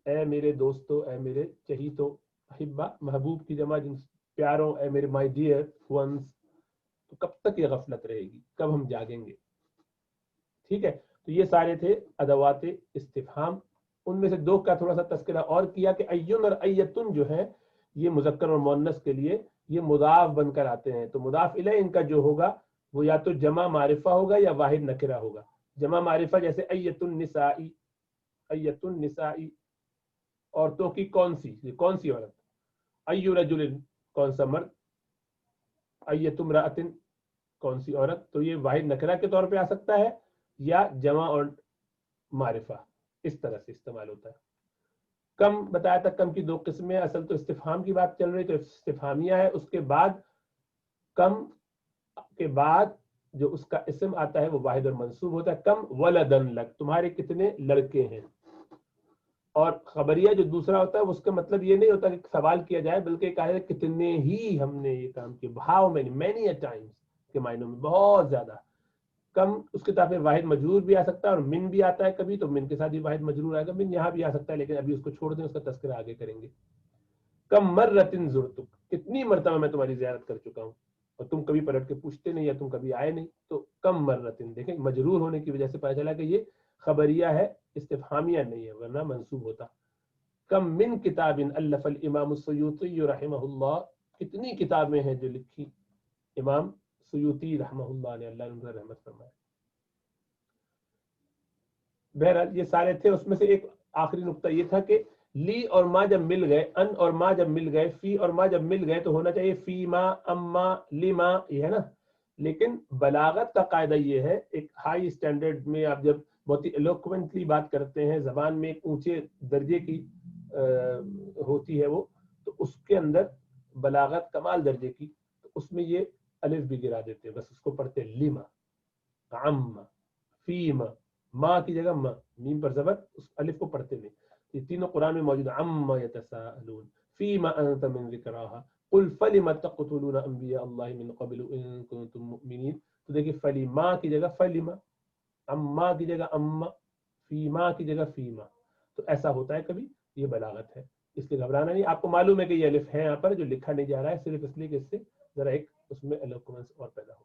اے میرے دوستو، اے میرے چہیتو. احبا محبوب کی جمع، جن پیاروں، اے میرے مائی ڈیئر ونس. تو کب تک یہ غفلت رہے گی, کب ہم جاگیں گے. ٹھیک ہے, تو یہ سارے تھے ادوات استفہام. ان میں سے دو کا تھوڑا سا تذکرہ اور کیا کہ ایون اور ایتن جو ہے یہ مذکر اور مؤنث کے لیے یہ مضاف بن کر آتے ہیں. تو مضاف الیہ ان کا جو ہوگا وہ یا تو جمع معرفہ ہوگا یا واحد نکرہ ہوگا. جمع معرفہ جیسے ایت النسائی, ایت النسائی, عورتوں کی کون سی عورت, ایو رجل کون سا مرد, ایت امرأۃ کون سی عورت. تو یہ واحد نکرہ کے طور پہ آ سکتا ہے یا جمع اور معرفہ, اس طرح سے استعمال ہوتا ہے. کم بتایا تھا, کم کی دو قسمیں. اصل تو استفہام کی بات چل رہی تو استفہامیہ ہے. اس کے بعد کم کے بعد جو اس کا اسم آتا ہے وہ واحد اور منصوب ہوتا ہے. کم ولدن لک, تمہارے کتنے لڑکے ہیں. اور خبریہ جو دوسرا ہوتا ہے اس کا مطلب یہ نہیں ہوتا کہ سوال کیا جائے, بلکہ کہا ہے کتنے ہی ہم نے یہ کام کیا. How many, many a Times کے معنوں میں, بہت زیادہ. کم اس کے ساتھ واحد مجرور بھی آ سکتا ہے, اور من بھی آتا ہے کبھی, تو من کے ساتھ بھی واحد مجرور آئے گا. من یہاں بھی آ سکتا ہے لیکن ابھی اس کو چھوڑ دیں, اس کا تذکرہ آگے کریں گے. کم مرتن زرتک, کتنی مرتبہ میں تمہاری زیارت کر چکا ہوں, اور تم کبھی پلٹ کے پوچھتے نہیں یا تم کبھی آئے نہیں. تو کم مرتن, دیکھیں مجرور ہونے کی وجہ سے پتہ چلا کہ یہ خبریہ ہے, استفہامیہ نہیں ہے, ورنہ منصوب ہوتا. کم من کتاب الف الامام السیوطی رحمہ اللہ, کتنی کتابیں ہیں جو لکھی امام سیوطی رحمہ اللہ نے, اللہ نے ان پر رحمت فرمائے. بہرحال یہ سارے تھے. اس میں سے ایک آخری نقطہ یہ تھا کہ لی اور ما جب مل گئے, ان اور ما جب مل گئے, فی اور ما جب مل گئے, تو ہونا چاہیے فی ما, اما, لما, یہ ہے نا. لیکن بلاغت کا قاعدہ یہ ہے, ایک ہائی اسٹینڈرڈ میں آپ جب بہت ہی ایلوکوینٹلی بات کرتے ہیں, زبان میں ایک اونچے درجے کی ہوتی ہے وہ, تو اس کے اندر بلاغت کمال درجے کی, تو اس میں یہ الف بھی گرا دیتے ہیں, بس اس کو پڑھتے لما, عم, فیما, ماں کی جگہ ماں, میم پر زبر, اس الف کو پڑھتے نہیں. یہ تینوں قرآن میں موجود. عما یتساءلون فیما انت من ذکراها قل فلم تقتلون انبیاء اللہ من قبل ان کنتم مؤمنین. تو دیکھیں فلیما کی جگہ فلیما, اما کی جگہ اما, فیما کی جگہ فیما. تو ایسا ہوتا ہے کبھی, یہ بلاغت ہے, اس لیے گھبرانا نہیں. آپ کو معلوم ہے کہ یہ الف ہے یہاں پر جو لکھا نہیں جا رہا ہے, صرف اس لیے کہ اس سے ذرا ایک اس میں ایلوکوینس اور پیدا ہو.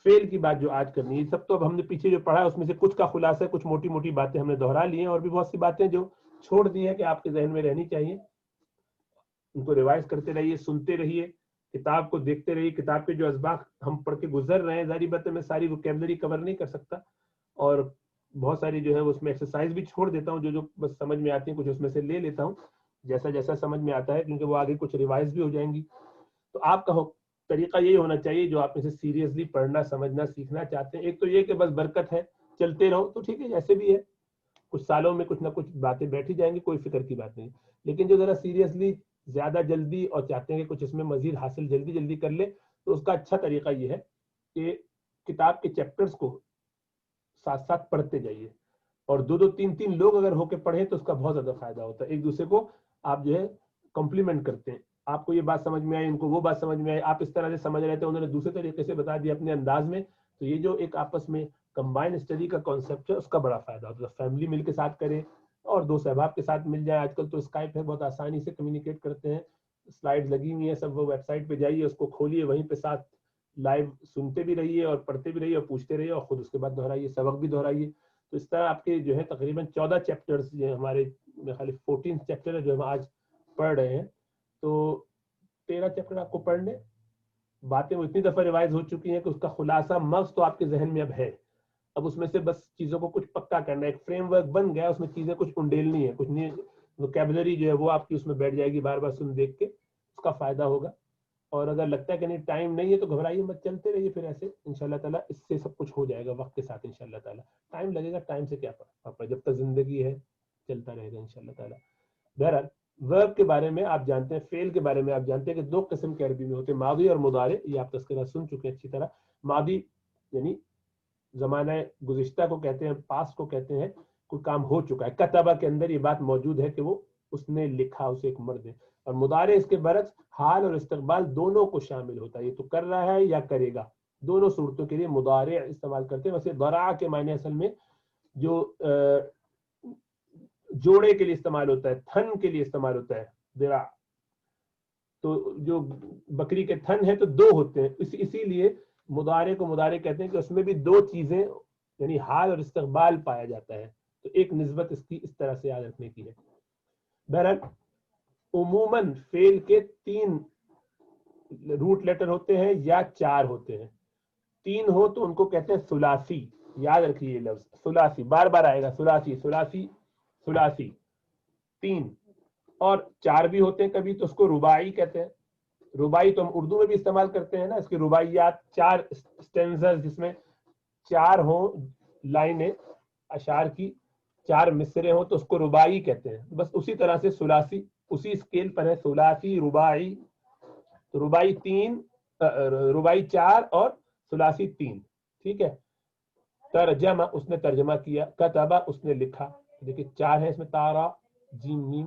فیل کی بات جو آج کرنی ہے, سب تو اب ہم نے پیچھے جو پڑھا ہے اس میں سے کچھ کا خلاصہ, کچھ موٹی موٹی باتیں ہم نے دہرا لی ہیں, اور بھی بہت سی باتیں جو چھوڑ دی ہیں کہ آپ کے ذہن میں رہنی چاہیے. ان کو ریوائز کرتے رہیے, سنتے رہیے, کتاب کو دیکھتے رہیے. کتاب کے جو اسباق ہم پڑھ کے گزر رہے ہیں, ظاہری بات ہے میں ساری وکیبلری کور نہیں کر سکتا, اور بہت ساری جو ہے اس میں ایکسرسائز بھی چھوڑ دیتا ہوں, جو بس سمجھ میں آتی ہیں کچھ اس میں سے لے لیتا ہوں جیسا جیسا سمجھ میں آتا ہے, کیونکہ وہ آگے کچھ ریوائز بھی ہو جائیں گی. تو آپ کا طریقہ یہی ہونا چاہیے جو آپ اسے سیریسلی پڑھنا, سمجھنا, سیکھنا چاہتے ہیں. ایک تو یہ کہ بس برکت ہے, چلتے رہو تو ٹھیک ہے, جیسے بھی ہے کچھ سالوں میں کچھ نہ کچھ باتیں بیٹھی جائیں گی, کوئی فکر کی بات نہیں. لیکن جو ذرا سیریسلی زیادہ جلدی اور چاہتے ہیں کہ کچھ اس میں مزید حاصل جلدی جلدی کر لے, تو اس کا اچھا طریقہ یہ ہے کہ کتاب کے چیپٹرز کو ساتھ ساتھ پڑھتے جائیے, اور دو دو تین تین لوگ اگر ہو کے پڑھیں تو اس کا بہت زیادہ فائدہ ہوتا ہے. ایک دوسرے کو آپ جو ہے کمپلیمنٹ کرتے ہیں, آپ کو یہ بات سمجھ میں آئی, ان کو وہ بات سمجھ میں آئی, آپ اس طرح سے سمجھ رہے تھے, انہوں نے دوسرے طریقے سے بتا دیا اپنے انداز میں. تو یہ جو ایک آپس میں کمبائنڈ اسٹڈی کا کانسیپٹ ہے, اس کا بڑا فائدہ ہوتا ہے. فیملی مل کے ساتھ کریں, اور دوست احباب کے ساتھ مل جائیں. آج کل تو اسکائپ ہے, بہت آسانی سے کمیونیکیٹ کرتے ہیں, سلائڈ لگی ہوئی ہیں سب, وہ ویب سائٹ پہ جائیے, اس کو کھولیے, وہیں پہ ساتھ لائیو سنتے بھی رہیے اور پڑھتے بھی رہیے اور پوچھتے رہیے, اور خود اس کے بعد دہرائیے, سبق بھی دہرائیے. تو اس طرح آپ کے جو ہے تقریباً 14 چیپٹرز جو ہمارے, میں خالی 14 چیپٹر ہے جو ہم آج پڑھ رہے ہیں, تو 13 چیپٹر آپ کو پڑھنے, باتیں وہ اتنی دفعہ ریوائز ہو چکی ہیں کہ اس کا خلاصہ مغز تو آپ کے ذہن میں اب ہے. اب اس میں سے بس چیزوں کو کچھ پکا کرنا ہے, ایک فریم ورک بن گیا, اس میں چیزیں کچھ انڈیلنی ہے, کچھ نہیں, ووکیبلری جو ہے وہ آپ کی اس میں بیٹھ جائے گی, بار بار سن دیکھ کے اس کا فائدہ ہوگا. اور اگر لگتا ہے کہ نہیں ٹائم نہیں ہے تو گھبرائیے مت, چلتے رہیے پھر ایسے, انشاءاللہ تعالیٰ اس سے سب کچھ ہو جائے گا وقت کے ساتھ انشاءاللہ تعالیٰ. ٹائم لگے گا, ٹائم سے کیا پڑا, جب تک زندگی ہے چلتا رہے گا انشاءاللہ تعالیٰ. بہرحال ورب کے بارے میں آپ جانتے ہیں, فعل کے بارے میں آپ جانتے ہیں کہ دو قسم کے عربی میں ہوتے ہیں, ماضی اور مضارع. یہ آپ تذکرہ سن چکے ہیں اچھی طرح. ماضی یعنی زمانہ گزشتہ کو کہتے ہیں, پاس کو کہتے ہیں, کوئی کام ہو چکا ہے. کتبہ کے اندر یہ بات موجود ہے کہ وہ اس نے لکھا, اسے ایک مرد ہے. اور مضارع اس کے برعکس حال اور استقبال دونوں کو شامل ہوتا ہے, یہ تو کر رہا ہے یا کرے گا, دونوں صورتوں کے لیے مضارع استعمال کرتے ہیں. ویسے ضرع کے معنی اصل میں جو جوڑے کے لیے استعمال ہوتا ہے, تھن کے لیے استعمال ہوتا ہے, ذرا. تو جو بکری کے تھن ہے تو دو ہوتے ہیں، اسی لیے مضارع کو مضارع کہتے ہیں کہ اس میں بھی دو چیزیں یعنی حال اور استقبال پایا جاتا ہے، تو ایک نسبت اس کی اس طرح سے یاد رکھنے کی ہے۔ بہرحال عموماً فعل کے 3 روٹ لیٹر ہوتے ہیں یا 4 ہوتے ہیں، 3 ہو تو ان کو کہتے ہیں ثلاثی، یاد رکھیے یہ لفظ ثلاثی بار بار آئے گا، ثلاثی ثلاثی ثلاثی 3، اور 4 بھی ہوتے ہیں کبھی تو اس کو رباعی کہتے ہیں۔ رباعی تو ہم اردو میں بھی استعمال کرتے ہیں نا، اس کی رباعیات 4 اسٹینزرز جس میں 4 ہوں لائنیں اشعار کی، 4 مصرے ہوں تو اس کو رباعی کہتے ہیں۔ بس اسی طرح سے ثلاثی اسی اسکیل پر ہے، ثلاثی رباعی، تو رباعی 3 رباعی 4 اور ثلاثی 3، ٹھیک ہے۔ ترجمہ اس نے ترجمہ کیا، کتبہ اس نے لکھا، دیکھیں 4 ہیں اس میں تارا جیم میم۔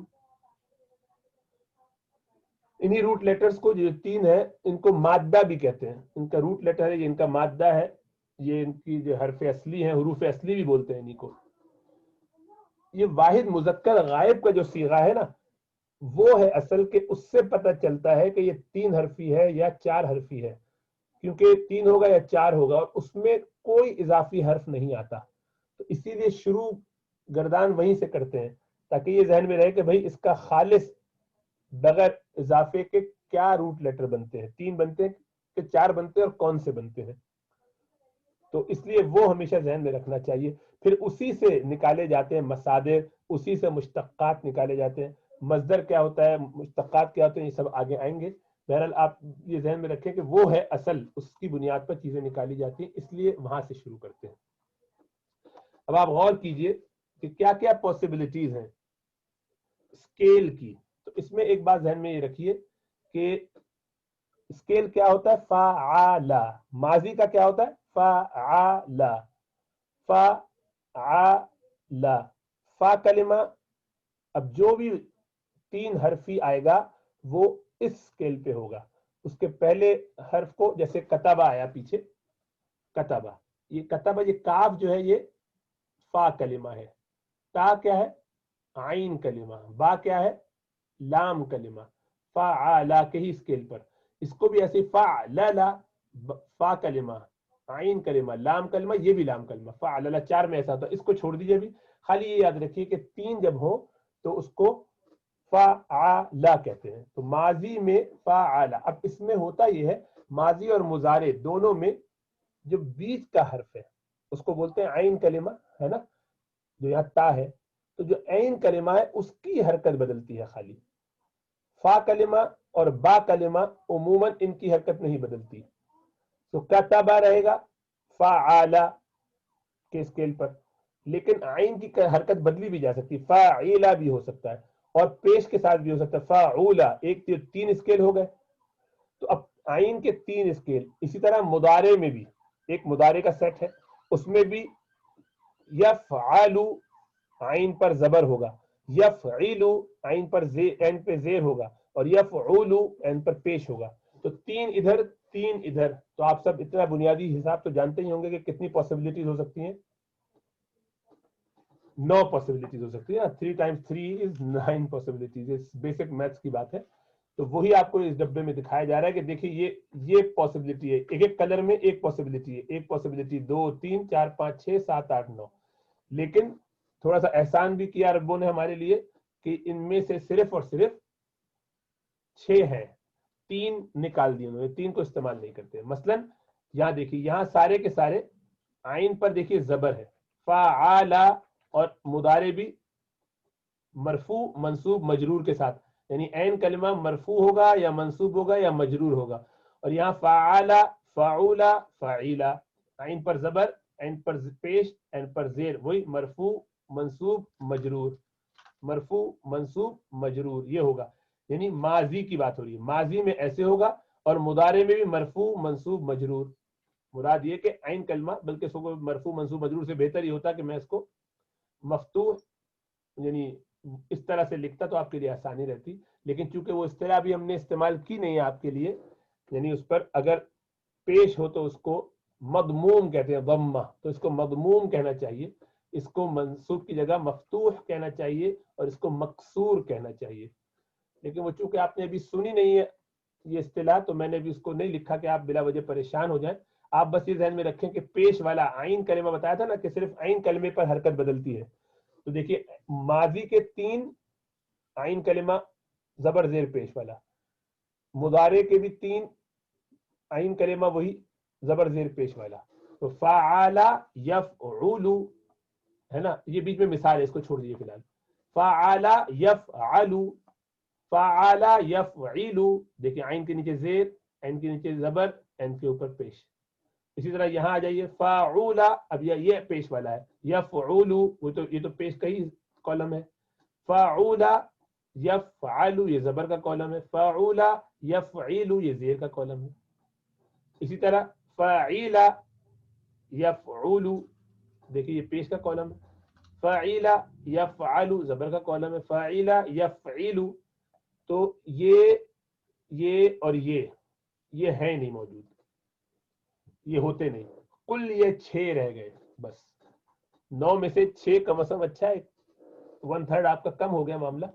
انہی روٹ لیٹرز کو جو 3 ہے ان کو مادہ بھی کہتے ہیں، ان کا روٹ لیٹر ہے یہ ان کا مادہ ہے، یہ ان کی جو حرف اصلی ہیں حروف اصلی بھی بولتے ہیں انہی کو۔ یہ واحد مذکر غائب کا جو صیغہ ہے نا وہ ہے اصل کے، اس سے پتہ چلتا ہے کہ یہ 3 حرفی ہے یا 4 حرفی ہے، کیونکہ 3 ہوگا یا 4 ہوگا اور اس میں کوئی اضافی حرف نہیں آتا، تو اسی لیے شروع گردان وہیں سے کرتے ہیں تاکہ یہ ذہن میں رہے کہ بھئی اس کا خالص بغیر اضافے کے کیا روٹ لیٹر بنتے ہیں، 3 بنتے ہیں کہ 4 بنتے ہیں اور کون سے بنتے ہیں، تو اس لیے وہ ہمیشہ ذہن میں رکھنا چاہیے۔ پھر اسی سے نکالے جاتے ہیں مصادر، اسی سے مشتقات نکالے جاتے ہیں، مصدر کیا ہوتا ہے، مشتقات کیا ہوتے ہیں، یہ سب آگے آئیں گے۔ بہرحال آپ یہ ذہن میں رکھیں کہ وہ ہے اصل، اس کی بنیاد پر چیزیں نکالی جاتی ہیں، اس لیے وہاں سے شروع کرتے ہیں۔ اب آپ غور کیجئے کہ کیا کیا پاسبلٹیز ہیں اسکیل کی، تو اس میں ایک بات ذہن میں یہ رکھیے کہ اسکیل کیا ہوتا ہے، فعال، ماضی کا کیا ہوتا ہے فعال، فعال، فا کلمہ اب جو بھی 3 حرفی آئے گا وہ اس اسکیل پہ ہوگا، اس کے پہلے حرف کو جیسے کتبہ آیا پیچھے، کتبہ، یہ کتبہ، یہ کاف جو ہے یہ فا کلمہ ہے، تا کیا ہے عین کلمہ، با کیا ہے لام کلمہ، فعالا کے ہی اسکیل پر، اس کو بھی ایسے فعللا، فا کلمہ عین کلمہ لام کلمہ، یہ بھی لام کلمہ، فعللا 4 میں ایسا ہوتا ہے، اس کو چھوڑ دیجئے بھی، خالی یہ یاد رکھیے کہ 3 جب ہو تو اس کو فعالا کہتے ہیں، تو ماضی میں فعالا۔ اب اس میں ہوتا یہ ہے ماضی اور مضارع دونوں میں جو بیچ کا حرف ہے اس کو بولتے ہیں عین کلمہ، ہے نا، جو یہاں تا ہے، تو جو عین کلمہ ہے اس کی حرکت بدلتی ہے خالی، فا کلمہ اور با کلمہ عموماً ان کی حرکت نہیں بدلتی، تو کتبہ رہے گا فعالا کے اسکیل پر، لیکن عین کی حرکت بدلی بھی جا سکتی، فاعیلا بھی ہو سکتا ہے اور پیش کے ساتھ بھی ہو سکتا ہے فاعولا، ایک 3 اسکیل ہو گئے، تو اب عین کے 3 اسکیل، اسی طرح مضارع میں بھی ایک مضارع کا سیٹ ہے، اس میں بھی یفعلو عین پر زبر ہوگا، یفعلو عین پر اینڈ پہ زیر ہوگا اور یفعلو اینڈ پر پیش ہوگا، تو 3 ادھر 3 ادھر، تو آپ سب اتنا بنیادی حساب تو جانتے ہی ہوں گے کہ کتنی پاسبلٹیز ہو سکتی ہیں، 9 پاسبلٹیز ہو سکتی ہیں، 3 × 3 is 9 پاسبلٹیز، بیسک میتھس کی بات ہے، تو وہی آپ کو اس ڈبے میں دکھایا جا رہا ہے کہ دیکھیے یہ پاسبلٹی ہے، ایک ایک کلر میں ایک پاسبلٹی ہے، ایک پاسبلٹی 2 3 4 5 6 7 8 9، لیکن تھوڑا سا احسان بھی کیا ربوں نے ہمارے لیے کہ ان میں سے صرف اور صرف 6 ہیں، 3 نکال دیے انہوں نے، 3 کو استعمال نہیں کرتے، مثلا یہاں دیکھیے یہاں سارے کے سارے عین پر دیکھیے زبر ہے، فعالا، اور مضارع بھی مرفوع منصوب مجرور کے ساتھ، یعنی عین کلمہ مرفوع ہوگا یا منصوب ہوگا یا مجرور ہوگا، اور یہاں فعالا فعولا فعیلا، عین پر زبر، عین پر پیش، عین پر زیر، وہی مرفوع منصوب مجرور، مرفوع منصوب مجرور، یہ ہوگا، یعنی ماضی کی بات ہو رہی ہے، ماضی میں ایسے ہوگا، اور مضارع میں بھی مرفوع منصوب مجرور، مراد یہ کہ عین کلمہ، بلکہ اس کو مرفوع منصوب مجرور سے بہتر یہ ہوتا کہ میں اس کو مفتوح یعنی اس طرح سے لکھتا تو آپ کے لیے آسانی رہتی، لیکن چونکہ وہ اصطلاح بھی ہم نے استعمال کی نہیں ہے آپ کے لیے، یعنی اس پر اگر پیش ہو تو اس کو مضموم کہتے ہیں، ضمہ، تو اس کو مضموم کہنا چاہیے، اس کو منصوب کی جگہ مفتوح کہنا چاہیے اور اس کو مکسور کہنا چاہیے، لیکن وہ چونکہ آپ نے ابھی سنی نہیں ہے یہ اصطلاح تو میں نے بھی اس کو نہیں لکھا کہ آپ بلا وجہ پریشان ہو جائیں. آپ بس یہ ذہن میں رکھیں کہ پیش والا عین کلمہ بتایا تھا نا کہ صرف عین کلمے پر حرکت بدلتی ہے. تو دیکھیے ماضی کے 3 عین کلمہ زبر زیر پیش والا, مضارع کے بھی 3 عین کلمہ وہی زبر زیر پیش والا. تو فعل یفعل ہے نا, یہ بیچ میں مثال ہے, اس کو چھوڑ دیجیے فی الحال. فعل یفعل, فعل یفعل, دیکھیں عین کے نیچے زیر, عین کے نیچے زبر, عین کے اوپر پیش. اسی طرح یہاں آ جائیے فعول, اب یہ پیش والا ہے, یفعل وہ تو یہ تو پیش کا ہی کالم ہے. فعول یفعل یہ زبر کا کالم ہے, فعول یفعل یہ زیر کا کالم ہے. اسی طرح فعیل یفعل, دیکھیے یہ پیش کا کالم ہے. فعیل یفعل زبر کا کالم ہے. فعیل یفعل, تو یہ اور یہ ہے نہیں موجود, یہ ہوتے نہیں. کل یہ 6 رہ گئے بس, 9 میں سے 6 کم از کم, اچھا ہے 1/3 آپ کا کم ہو گیا معاملہ.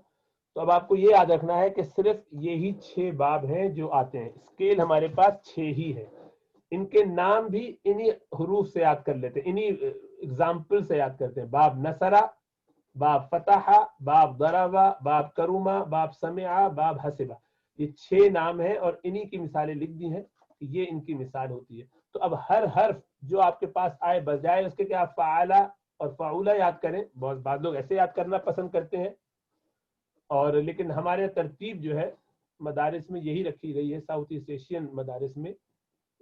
تو اب آپ کو یہ یاد رکھنا ہے کہ صرف یہی 6 باب ہیں جو آتے ہیں. اسکیل ہمارے پاس 6 ہی ہے, ان کے نام بھی انہی حروف سے یاد کر لیتے ہیں, انہی اگزامپل سے یاد کرتے ہیں. باب نصرہ, باب فتح, باب ضربہ, باب کرما, باب سمع, باب حسبہ, یہ 6 نام ہیں اور انہی کی مثالیں لکھ دی ہیں کہ یہ ان کی مثال ہوتی ہے. تو اب ہر حرف جو آپ کے پاس آئے, بجائے اس کے کہ آپ فعلا اور فعولا یاد کریں, بہت بعض لوگ ایسے یاد کرنا پسند کرتے ہیں, اور لیکن ہمارے ترتیب جو ہے مدارس میں یہی رکھی گئی ہے, ساؤتھ ایسٹ ایشین مدارس میں,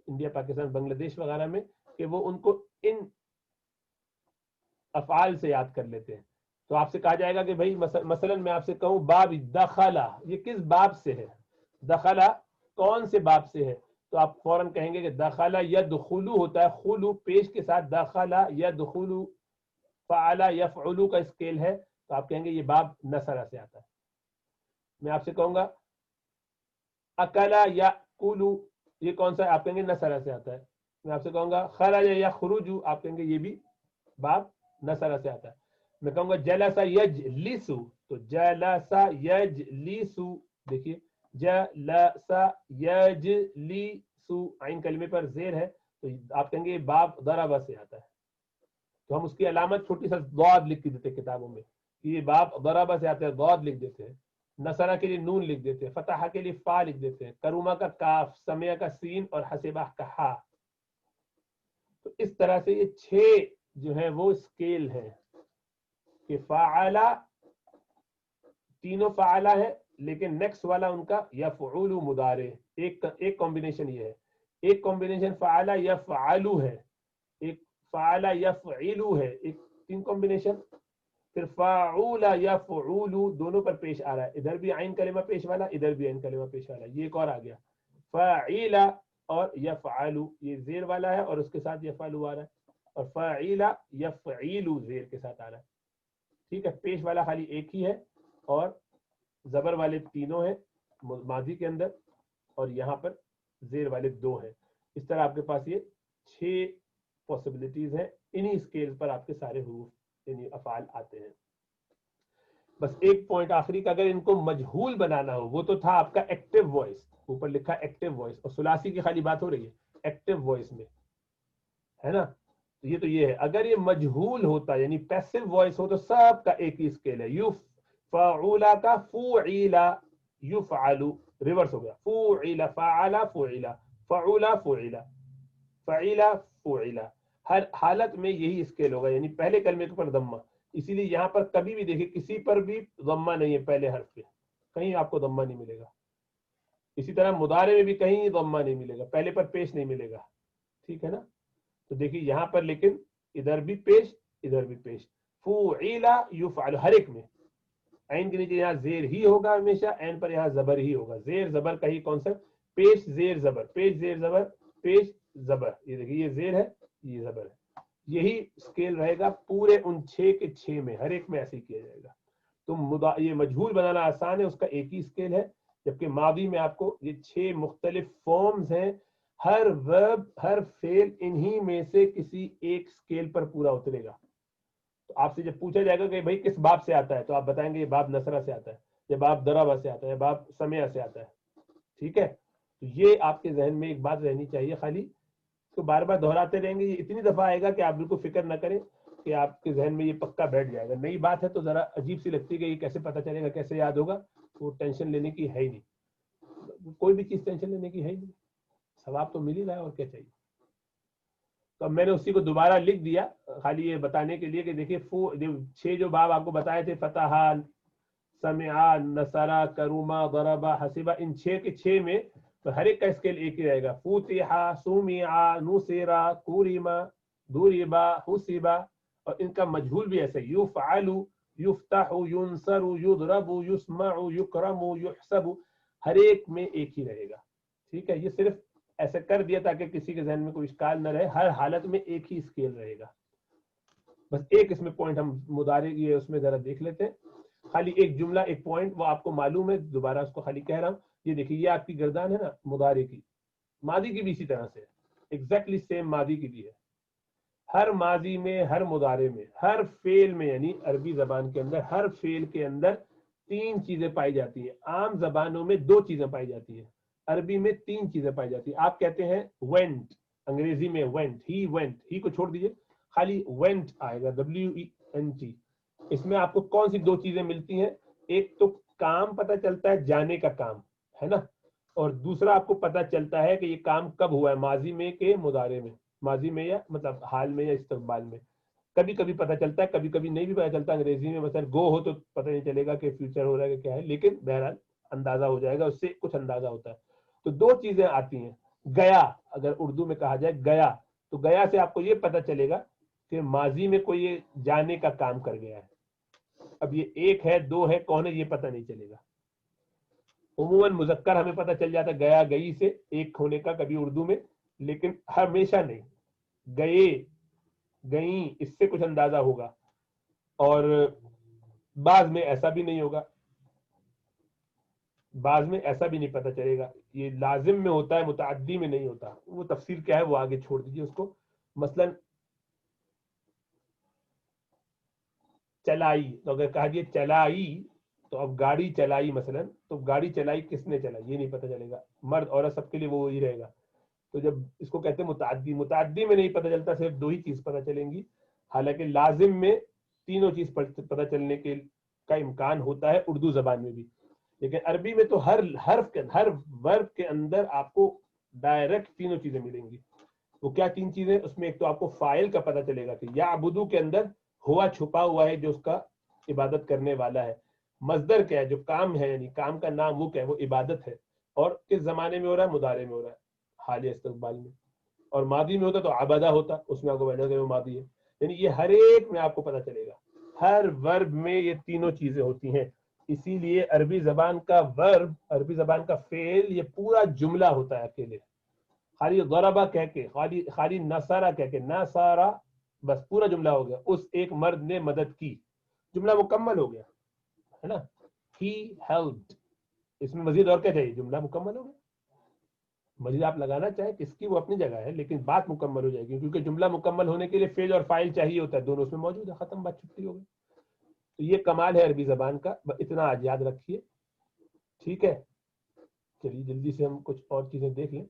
انڈیا, پاکستان, بنگلہ دیش وغیرہ میں, کہ وہ ان کو ان افعال سے یاد کر لیتے ہیں. تو آپ سے کہا جائے گا کہ بھائی مثلا میں آپ سے کہوں باب دخلا, یہ کس باب سے ہے, دخلا کون سے باب سے ہے, تو آپ فوراً کہیں گے کہ دخلا یدخلو ہوتا ہے, خلو پیش کے ساتھ, دخلا یدخلو, فعلا یفعلو کا اسکیل ہے, تو آپ کہیں گے یہ باب نصرہ سے آتا ہے. میں آپ سے کہوں گا اکلا یاکلو, یہ کون سا ہے, آپ کہیں گے نصرہ سے آتا ہے. میں آپ سے کہوں گا خرج یخرج, آپ کہیں گے یہ بھی باب نصرہ سے آتا ہے. میں کہوں گا جلس یجلس, تو جلس یجلس, دیکھیے جلس یجلس, عین کلمے پر زیر ہے, تو آپ کہیں گے یہ باب ضربہ سے آتا ہے. تو ہم اس کی علامت چھوٹی سا ضاد لکھ کے دیتے ہیں کتابوں میں کہ یہ باب ضربہ سے آتا ہے, ضاد لکھ دیتے ہیں. نصرہ کے لیے نون لکھ دیتے ہیں, فتح کے لیے فا لکھ دیتے ہیں, کروما کا کاف, سمع کا سین اور حسبہ کا ہا. تو اس طرح سے یہ 6 جو ہیں وہ اسکیل ہیں کہ فعلا, تینوں فعلا ہے, لیکن نیکسٹ والا ان کا یفعول مضارع, ایک کمبینیشن یہ ہے. ایک کمبینیشن فعلا یفعلو ہے, ایک فعلا یفعلو ہے, ایک 3 کمبینیشن. پھر فاعول یفعول دونوں پر پیش آ رہا ہے, ادھر بھی عین کلمہ پیش والا, ادھر بھی عین کلمہ پیش والا, یہ ایک اور آ گیا. فاعل اور یفعل, یہ زیر والا ہے اور اس کے ساتھ یفعل آ رہا ہے, اور فاعل یفعیل زیر کے ساتھ آ رہا ہے. ٹھیک ہے, پیش والا خالی ایک ہی ہے اور زبر والے تینوں ہیں ماضی کے اندر, اور یہاں پر زیر والے 2 ہیں. اس طرح آپ کے پاس یہ 6 پاسبلٹیز ہیں, انہی اسکیل پر آپ کے سارے حروف یعنی افعال آتے ہیں. بس ایک پوائنٹ آخری کا, اگر ان کو مجہول بنانا ہو, وہ تو تھا آپ کا ایکٹیو وائس, اوپر لکھا ایکٹیو وائس, اور ثلاثی کی خالی بات ہو رہی ہے ایکٹیو وائس میں, ہے نا. یہ تو یہ ہے, اگر یہ مجہول ہوتا یعنی پیسو وائس ہو تو سب کا ایک ہی اسکیل ہے. یفعل کا فعل یفعل, ریورس ہو گیا, فعل فعل فعل, فعل فعل, فعل فعل, ہر حالت میں یہی اسکیل ہوگا, یعنی پہلے کلمے کے پر ضمہ. اسی لیے یہاں پر کبھی بھی دیکھیں کسی پر بھی ضمہ نہیں ہے پہلے حرف پہ, کہیں آپ کو ضمہ نہیں ملے گا. اسی طرح مضارع میں بھی کہیں ضمہ نہیں ملے گا, پہلے پر پیش نہیں ملے گا. ٹھیک ہے نا. تو دیکھیے یہاں پر لیکن ادھر بھی پیش, ادھر بھی پیش, فعل یفعل, ہر ایک میں عین کے نیچے یہاں زیر ہی ہوگا ہمیشہ, عین پر یہاں زبر ہی ہوگا. زیر زبر کا ہی کانسیپٹ, پیش زیر زبر, پیش زیر زبر, پیش زبر. یہ دیکھیے یہ زیر ہے, یہ زبر ہے, یہی اسکیل رہے گا پورے ان 6 کے 6 میں, ہر ایک میں ایسے ہی کیا جائے گا. تو یہ مجہول بنانا آسان ہے, اس کا ایک ہی اسکیل ہے, جبکہ ماضی میں آپ کو یہ 6 مختلف فارمز ہیں. ہر ورب, ہر فعل انہی میں سے کسی ایک اسکیل پر پورا اترے گا. تو آپ سے جب پوچھا جائے گا کہ بھائی کس باب سے آتا ہے, تو آپ بتائیں گے یہ باب نصرہ سے آتا ہے, یہ باب ضربہ سے آتا ہے, یہ باب سمع سے آتا ہے. ٹھیک ہے. تو یہ آپ کے ذہن میں ایک بات رہنی چاہیے، خالی اس کو بار بار دہراتے رہیں گے، یہ اتنی دفعہ آئے گا کہ آپ بالکل فکر نہ کریں کہ آپ کے ذہن میں یہ پکا بیٹھ جائے گا. نئی بات ہے تو ذرا عجیب سی لگتی ہے کہ یہ کیسے پتہ چلے گا، کیسے یاد ہوگا. وہ ٹینشن لینے کی ہے ہی نہیں، کوئی بھی چیز ٹینشن لینے کی ہے ہی نہیں، ثواب تو مل ہی رہا ہے، اور کیا چاہیے. تو اب میں نے اسی کو دوبارہ لکھ دیا خالی یہ بتانے کے لیے کہ دیکھیے 6 جو باب آپ کو بتائے تھے، فتح، سمعا، نصرا، کروما، ضربا، حسبا، ان 6 کے 6 میں تو ہر ایک کا اسکیل ایک ہی رہے گا. فتحا، سمعا، نصرا، کوریما، دوریبا، حسبا، اور ان کا مجہول بھی ایسے یفعل، یفتح، ینصر، یضرب، یسمع، یکرم، یحسب، ہر ایک میں ایک ہی رہے گا. ٹھیک ہے، یہ صرف ایسے کر دیا تاکہ کسی کے ذہن میں کوئی اشکال نہ رہے، ہر حالت میں ایک ہی اسکیل رہے گا. بس ایک اس میں پوائنٹ ہم مضارع یہ اس میں ذرا دیکھ لیتے ہیں، خالی ایک جملہ ایک پوائنٹ وہ آپ کو معلوم ہے، دوبارہ اس کو خالی کہہ رہا ہوں. یہ دیکھیے یہ آپ کی گردان ہے نا مضارع کی، ماضی کی بھی اسی طرح سے ایگزیکٹلی سیم ماضی کی بھی ہے. ہر ماضی میں، ہر مضارع میں، ہر فعل میں، یعنی عربی زبان کے اندر ہر فعل کے اندر 3 چیزیں پائی جاتی ہیں. عام زبانوں میں 2 چیزیں پائی جاتی ہیں، عربی میں 3 چیزیں پائی جاتی ہیں. آپ کہتے ہیں went، انگریزی میں went، he went، he کو چھوڑ دیجئے، خالی went آئے گا، WENT. اس میں آپ کو کون سی 2 چیزیں ملتی ہیں؟ ایک تو کام پتہ چلتا ہے، جانے کا کام ہے نا، اور دوسرا آپ کو پتہ چلتا ہے کہ یہ کام کب ہوا ہے، ماضی میں کہ مضارع میں، ماضی میں یا مطلب حال میں یا استقبال میں. کبھی کبھی پتہ چلتا ہے، کبھی کبھی نہیں بھی پتہ چلتا. انگریزی میں مثلا گو ہو تو پتہ نہیں چلے گا کہ فیوچر ہو رہا ہے کہ کیا ہے، لیکن بہرحال اندازہ ہو جائے گا، اس سے کچھ اندازہ ہوتا ہے. تو 2 چیزیں آتی ہیں. گیا، اگر اردو میں کہا جائے گیا، تو گیا سے آپ کو یہ پتہ چلے گا کہ ماضی میں کوئی یہ جانے کا کام کر گیا ہے. اب یہ 1 ہے 2 ہے کون ہے یہ پتہ نہیں چلے گا. عموماً مذکر ہمیں پتہ چل جاتا ہے گیا گئی سے 1 ہونے کا کبھی اردو میں، لیکن ہمیشہ نہیں. گئے، گئیں، اس سے کچھ اندازہ ہوگا، اور بعض میں ایسا بھی نہیں ہوگا، بعض میں ایسا بھی نہیں پتہ چلے گا. یہ لازم میں ہوتا ہے، متعدی میں نہیں ہوتا. وہ تفسیر کیا ہے وہ آگے چھوڑ دیجیے اس کو. مثلا چلائی، تو اگر کہا جائے چلائی تو اب گاڑی چلائی مثلا، تو گاڑی چلائی کس نے چلائی یہ نہیں پتہ چلے گا، مرد عورت سب کے لیے وہ وہی رہے گا. تو جب اس کو کہتے ہیں متعدی، متعدی میں نہیں پتہ چلتا، صرف 2 ہی چیز پتہ چلیں گی. حالانکہ لازم میں تینوں چیز پتہ چلنے کے کا امکان ہوتا ہے اردو زبان میں بھی، لیکن عربی میں تو ہر حرف کے، ہر ورب کے اندر آپ کو ڈائریکٹ تینوں چیزیں ملیں گی. وہ کیا 3 چیزیں؟ اس میں ایک تو آپ کو فاعل کا پتہ چلے گا کہ یعبدو کے اندر ہوا چھپا ہوا ہے جو اس کا عبادت کرنے والا ہے. مصدر کیا ہے؟ جو کام ہے، یعنی کام کا نام وہ کیا ہے؟ وہ عبادت ہے. اور کس زمانے میں ہو رہا ہے؟ مضارع میں ہو رہا ہے، حال استقبال میں. اور ماضی میں ہوتا تو عبدہ ہوتا، اس میں آپ کو وجہ کہ وہ ماضی ہے. یعنی یہ ہر ایک میں آپ کو پتہ چلے گا، ہر ورب میں یہ تینوں چیزیں ہوتی ہیں. اسی لیے عربی زبان کا ورب، عربی زبان کا فعل، یہ پورا جملہ ہوتا ہے اکیلے. خالی ضربہ کہہ کے، خالی نصرہ کہہ کے، نصرہ بس پورا جملہ ہو گیا، اس ایک مرد نے مدد کی، جملہ مکمل ہو گیا ہے نا. he helped. اس میں مزید اور کیا چاہیے؟ جملہ مکمل ہو گیا. مزید آپ لگانا چاہیں کس کی وہ اپنی جگہ ہے، لیکن بات مکمل ہو جائے گی، کیونکہ جملہ مکمل ہونے کے لیے فعل اور فاعل چاہیے ہوتا ہے، دونوں اس میں موجود ہے، ختم، بات چھٹی ہو گئی. تو یہ کمال ہے عربی زبان کا، اتنا آج یاد رکھیے. ٹھیک ہے، چلیے جلدی سے ہم کچھ اور چیزیں دیکھ لیں.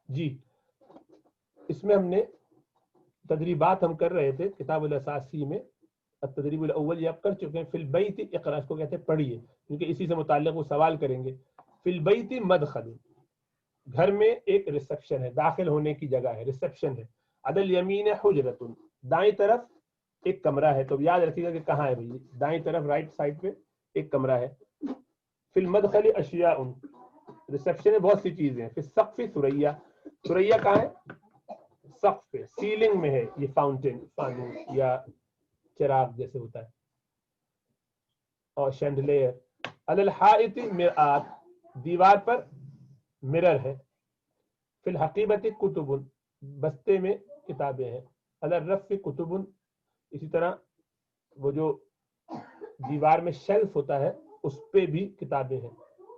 جی، اس میں ہم نے تدریبات ہم کر رہے تھے کتاب الاساسی میں. التدریب الاول یہ آپ کر چکے ہیں. فی البیت اقرا، اس کو کہتے ہیں پڑھیے، کیونکہ اسی سے متعلق وہ سوال کریں گے. فی البیت مدخل، گھر میں ایک ریسپشن ہے، داخل ہونے کی جگہ ہے، ریسپشن ہے. علی الیمین حجرۃ، دائیں طرف ایک کمرہ ہے. تو یاد رکھیے گا کہ کہاں ہے بھائی، دائیں طرف رائٹ سائڈ پہ ایک کمرہ ہے. فی المدخل اشیاء، ریسپشن میں بہت سی چیزیں ہیں. فی السقف ثریا، ثریا کہاں ہے؟ سقف پہ، سیلنگ میں ہے یہ فاؤنٹین، فانوس یا چراغ جیسے ہوتا ہے، اور شینڈلیر. علی الحائط مرآت، دیوار پر مرر ہے. فی الحقیبت کتب، بستے میں کتابیں ہیں. علی الرف کتب، اسی طرح وہ جو دیوار میں شیلف ہوتا ہے اس پہ بھی کتابیں ہیں.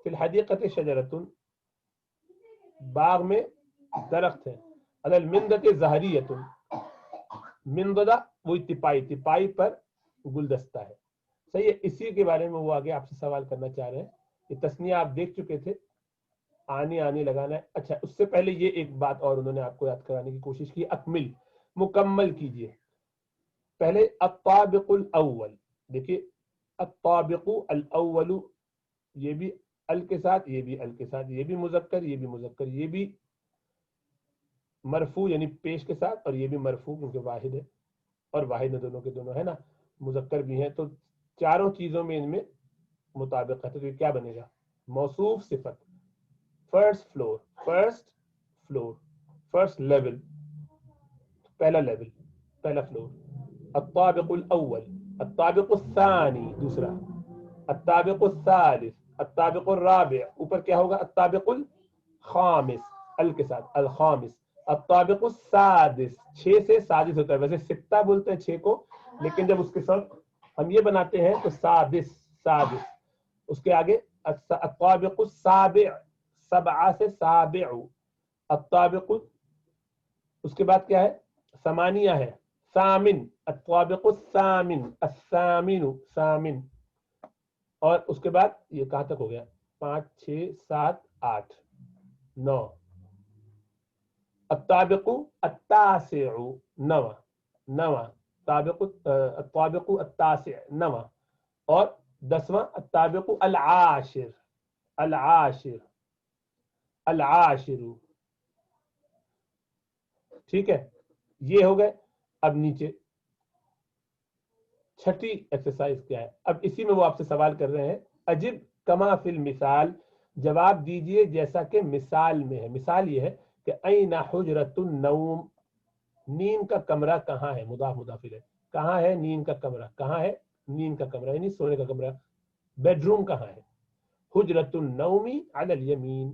فی الحدیقۃ شجرۃ، باغ میں درخت ہے. علی المندۃ زہریۃ، منددہ وہی تپائی پر گلدستہ ہے. صحیح ہے. اسی کے بارے میں وہ آگے آپ سے سوال کرنا چاہ رہے ہیں. یہ تثنیہ آپ دیکھ چکے تھے، آنے لگانا ہے. اچھا، اس سے پہلے یہ ایک بات اور انہوں نے آپ کو یاد کرانے کی کوشش کی، اکمل، مکمل کیجئے. پہلے الطابق الاول، دیکھیے الطابق الاول، یہ بھی ال کے ساتھ، یہ بھی ال کے ساتھ، یہ بھی مذکر، یہ بھی مذکر، یہ بھی مرفوع یعنی پیش کے ساتھ، اور یہ بھی مرفوع کیونکہ واحد ہے، اور واحد میں دونوں کے دونوں ہے نا، مذکر بھی ہیں. تو چاروں چیزوں میں ان میں مطابقت ہے. تو یہ کیا بنے گا؟ موصوف صفت، first floor, first floor, first level, پہلا لیول، پہلا فلور. الطابق الاول، الطابق الثانی دوسرا، الطابق الثالث، الطابق الرابع، اوپر کیا ہوگا؟ الطابق الخامس، ال کے ساتھ، الخامس. الطابق السادس، 6 سے سادس ہوتا ہے، ویسے ستہ بولتے ہیں 6 کو، لیکن جب اس کے ساتھ ہم یہ بناتے ہیں تو سادس، سادس. اس کے آگے الطابق السابع، 7 سے سابع. الطابق، اس کے بعد کیا ہے؟ ثمانیہ ہے، ثامن. الطابق الثامن، الثامن، ثامن. اور اس کے بعد یہ کہاں تک ہو گیا؟ 5 6 7 8 9. الطابق التاسع، 9، 9. الطابق التاسع، 9. اور 10واں الطابق العاشر، العاشر، العاشر. ٹھیک ہے، یہ ہو گئے. اب نیچے چھٹی ایکسرسائز کیا ہے؟ اب اسی میں وہ آپ سے سوال کر رہے ہیں، اجب کما فی المثال، جواب دیجئے جیسا کہ مثال میں ہے. مثال یہ ہے کہ این حجرۃ النوم، نیند کا کمرہ کہاں ہے؟ مضاف مضاف الیہ. کہاں ہے نیند کا کمرہ؟ کہاں ہے نیند کا کمرہ یعنی سونے کا کمرہ، بیڈ روم کہاں ہے؟ حجرۃ النوم علی الیمین،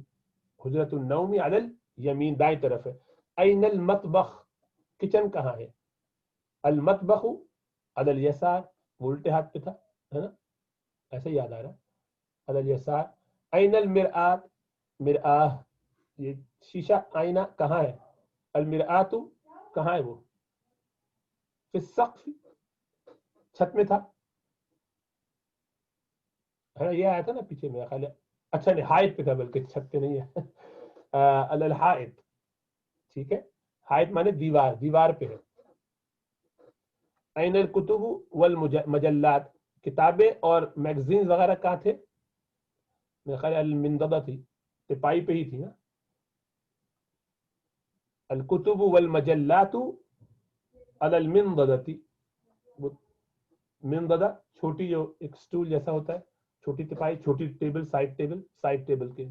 حجرۃ النوم علی الیمین، دائیں طرف ہے. این المطبخ، کچن کہاں ہے؟ المطبخ علی الیسار، وہ الٹے ہاتھ پہ تھا، ہے نا، ایسے یاد آ رہا ہے، علی الیسار. این المرآۃ، مرآہ، یہ شیشہ آئینہ کہاں ہے؟ المرآۃ کہاں ہے؟ وہ فی السقف، چھت میں تھا، ہے نا، یہ آیا تھا نا پیچھے میرا خیال ہے. اچھا نہیں، حائط پہ تھا، بلکہ چھت پہ نہیں ہے. علی الحائط، ٹھیک ہے، حائط مانے دیوار، دیوار پہ ہے. این الکتب والمجلات، کتابیں اور میگزینز وغیرہ کہاں تھے؟ میرا خیال المنددہ تھی، تپائی پہ ہی تھی نا. الکتب والمجلات علی المنددہ، منددہ چھوٹی، جو ایک سٹول جیسا ہوتا ہے، چھوٹی تپائی، چھوٹی table, side table, side table کے.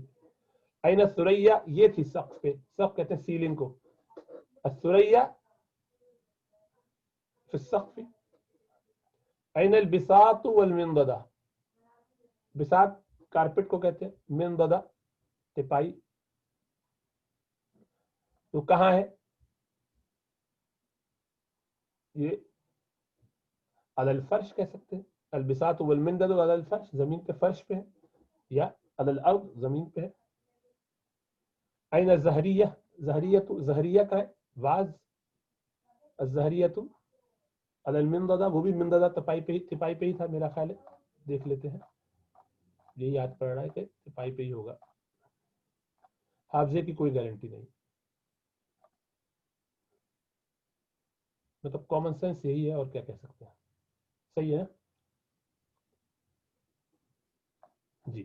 این الثریہ، یہ تھی سقف پہ، سقف کہتے ہیں سیلنگ کو. الثریہ فی السقف. این البساط والمنددہ، بساط کارپٹ کو کہتے ہیں، منددہ تپائی، تو کہاں ہے یہ؟ علی الفرش کہہ سکتے ہیں. البساط والمندد علی الفرش، زمین پہ، فرش پہ ہے، یا علی الارض، زمین پہ ہے. این الزہریہ، زہریہ کا ہے واز، الزہریۃ علی المنددہ، وہ بھی منددہ تپائی پہ ہی تھا میرا خیال ہے. دیکھ لیتے ہیں، یہ یاد پڑ رہا ہے کہ تپائی پہ ہی ہوگا، حافظے کی کوئی گارنٹی نہیں، مطلب کامن سینس یہی ہے، اور کیا کہہ سکتے ہیں. صحیح ہے جی.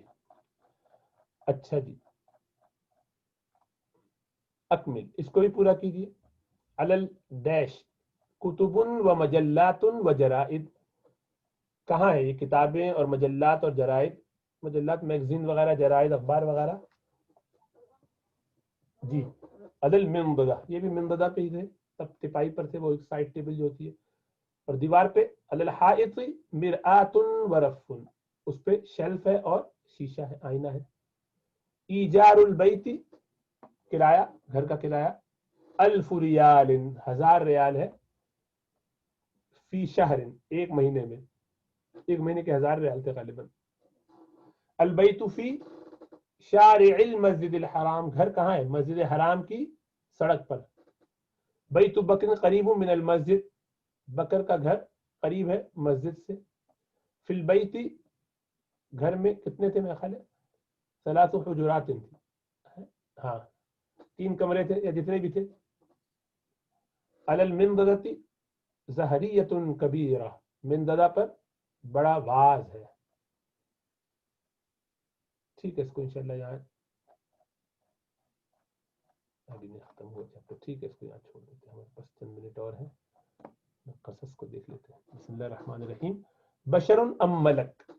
اچھا جی، اکمل، اس کو بھی پورا کیجیے. علل ڈیش کتب و مجلات و جرائد، کہاں ہے یہ کتابیں اور مجلات اور جرائد؟ مجلات میگزین وغیرہ، جرائد اخبار وغیرہ. جی، عدل منددہ، یہ بھی منددہ پہ ہی تھے، تب تپائی پر تھے، وہ ایک سائڈ ٹیبل جو ہوتی ہے. اور دیوار پہ علی الحائط مرآۃ و رف، اس پہ شیلف ہے اور شیشہ ہے، آئینہ ہے. ایجار البیت، کرایہ، گھر کا کرایہ. 1000 ریال، 1000 ریال ہے. فی شہر، ایک مہینے میں، ایک مہینے کے 1000 ریال تھے غالباً. البیت فی شارع المسجد الحرام، گھر کہاں ہے؟ مسجد حرام کی سڑک پر. بیت بکر قریب من المسجد، بکر کا گھر قریب ہے مسجد سے. فی البیت، گھر میں کتنے تھے میرے خیال ہے؟ ثلاث حجرات تھی، ہاں 3 کمرے تھے یا جتنے بھی تھے. علی المنضدۃ زہریۃ کبیرہ، منضدہ پر بڑا واز ہے. ٹھیک ہے، اس کو انشاءاللہ یہاں ابھی نہیں ختم ہوا چیپٹر، ٹھیک ہے اس کو یہاں چھوڑ دیتے ہیں، ہمارے پاس چند منٹ اور ہیں، قصص کو دیکھ لیتے ہیں. بسم اللہ الرحمن الرحیم. بشر ام ملک،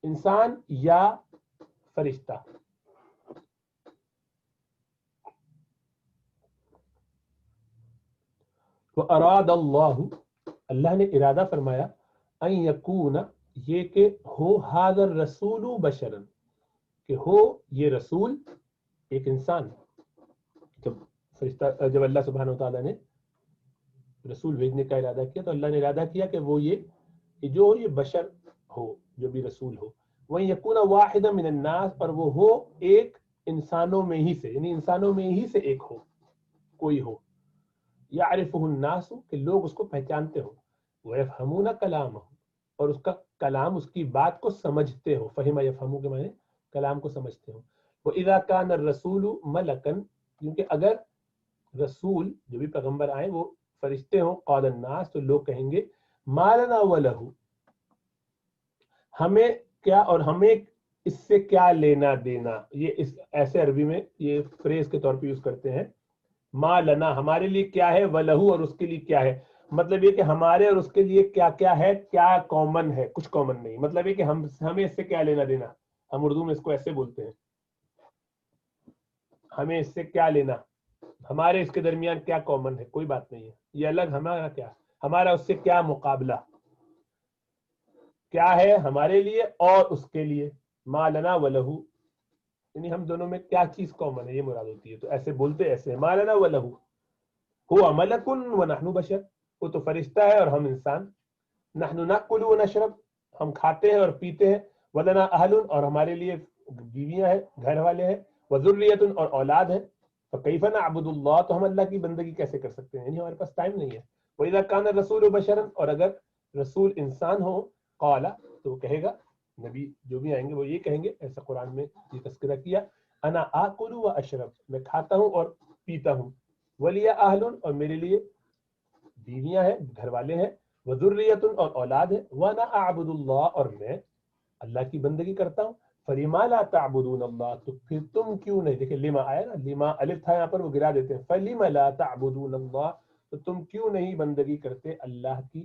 انسان یا فرشتہ. وَأَرَادَ اللَّهُ، اللہ نے ارادہ فرمایا، ان یکون، یہ کہ ہو، ھذا الرسول بشرا، کہ ہو یہ رسول ایک انسان. جب اللہ سبحانہ وتعالیٰ نے رسول بھیجنے کا ارادہ کیا تو اللہ نے ارادہ کیا کہ وہ یہ جو یہ بشر ہو، جو بھی رسول ہو. وہ یکون واحدا من الناس، اور وہ ہو ایک انسانوں میں ہی سے، یعنی انسانوں میں ہی سے ایک ہو، کوئی ہو. یعرفہ الناس، کہ لوگ اس کو پہچانتے ہو. ویفہمون کلامہ، اور اس کا کلام، اس کی بات کو سمجھتے ہو. فہم یفہمو کے معنی کلام کو سمجھتے ہو. وَإِذَا كَانَ الرَّسُولُ مَلَكًا، کیونکہ اگر رسول جو بھی پیغمبر آئے وہ فرشتے ہوں، قال الناس، تو لوگ کہیں گے ما لنا وَلَهُ، ہمیں کیا اور ہمیں اس سے کیا لینا دینا. یہ اس ایسے عربی میں یہ فریز کے طور پہ یوز کرتے ہیں. ما لنا، ہمارے لیے کیا ہے، وَلَهُ، اور اس کے لیے کیا ہے. مطلب یہ کہ ہمارے اور اس کے لیے کیا کیا ہے، کیا کامن ہے، کچھ کامن نہیں. مطلب یہ کہ ہمیں اس سے کیا لینا دینا. ہم اردو میں اس کو ایسے بولتے ہیں، ہمیں اس سے کیا لینا، ہمارے اس کے درمیان کیا کامن ہے، کوئی بات نہیں ہے. یہ الگ، ہمارا کیا، ہمارا اس سے کیا مقابلہ، کیا ہے ہمارے لیے اور اس کے لیے. ما لنا وَلَهُ، یعنی ہم دونوں میں کیا چیز کامن ہے، یہ مراد ہوتی ہے. تو ایسے بولتے ایسے ما لنا وَلَهُ هو ملک ونحن بشر، وہ تو فرشتہ ہے اور ہم انسان. نحن ناکل ونشرب، ہم کھاتے ہیں اور پیتے ہیں. ولنا اہل، اور ہمارے لیے بیویاں ہیں، گھر والے ہیں. وذریۃ، اور اولاد ہے. فکیف نعبد اللہ، تو ہم اللہ کی بندگی کیسے کر سکتے ہیں، یعنی ہمارے پاس ٹائم نہیں ہے. وَإِذَا كَانَ الرَّسُولُ بَشَرًا، اور اگر رسول انسان ہو، قال، تو وہ کہے گا، نبی جو بھی آئیں گے وہ یہ کہیں گے، ایسا قرآن میں یہ تذکرہ کیا، انا آکل و اشرب، میں کھاتا ہوں اور پیتا ہوں. ولی اہل، اور میرے لیے بیویاں ہیں، گھر والے ہیں. وذریۃ، اور اولاد ہے. وانا اعبد اللہ، اور میں اللہ کی بندگی کرتا ہوں. فلما لا تعبدون اللہ، تو پھر تم کیوں نہیں، دیکھیں لما آیا نا، لما الف تھا یہاں پر، وہ گرا دیتے ہیں. فلما لا تعبدون اللہ، تو تم کیوں نہیں بندگی کرتے اللہ کی.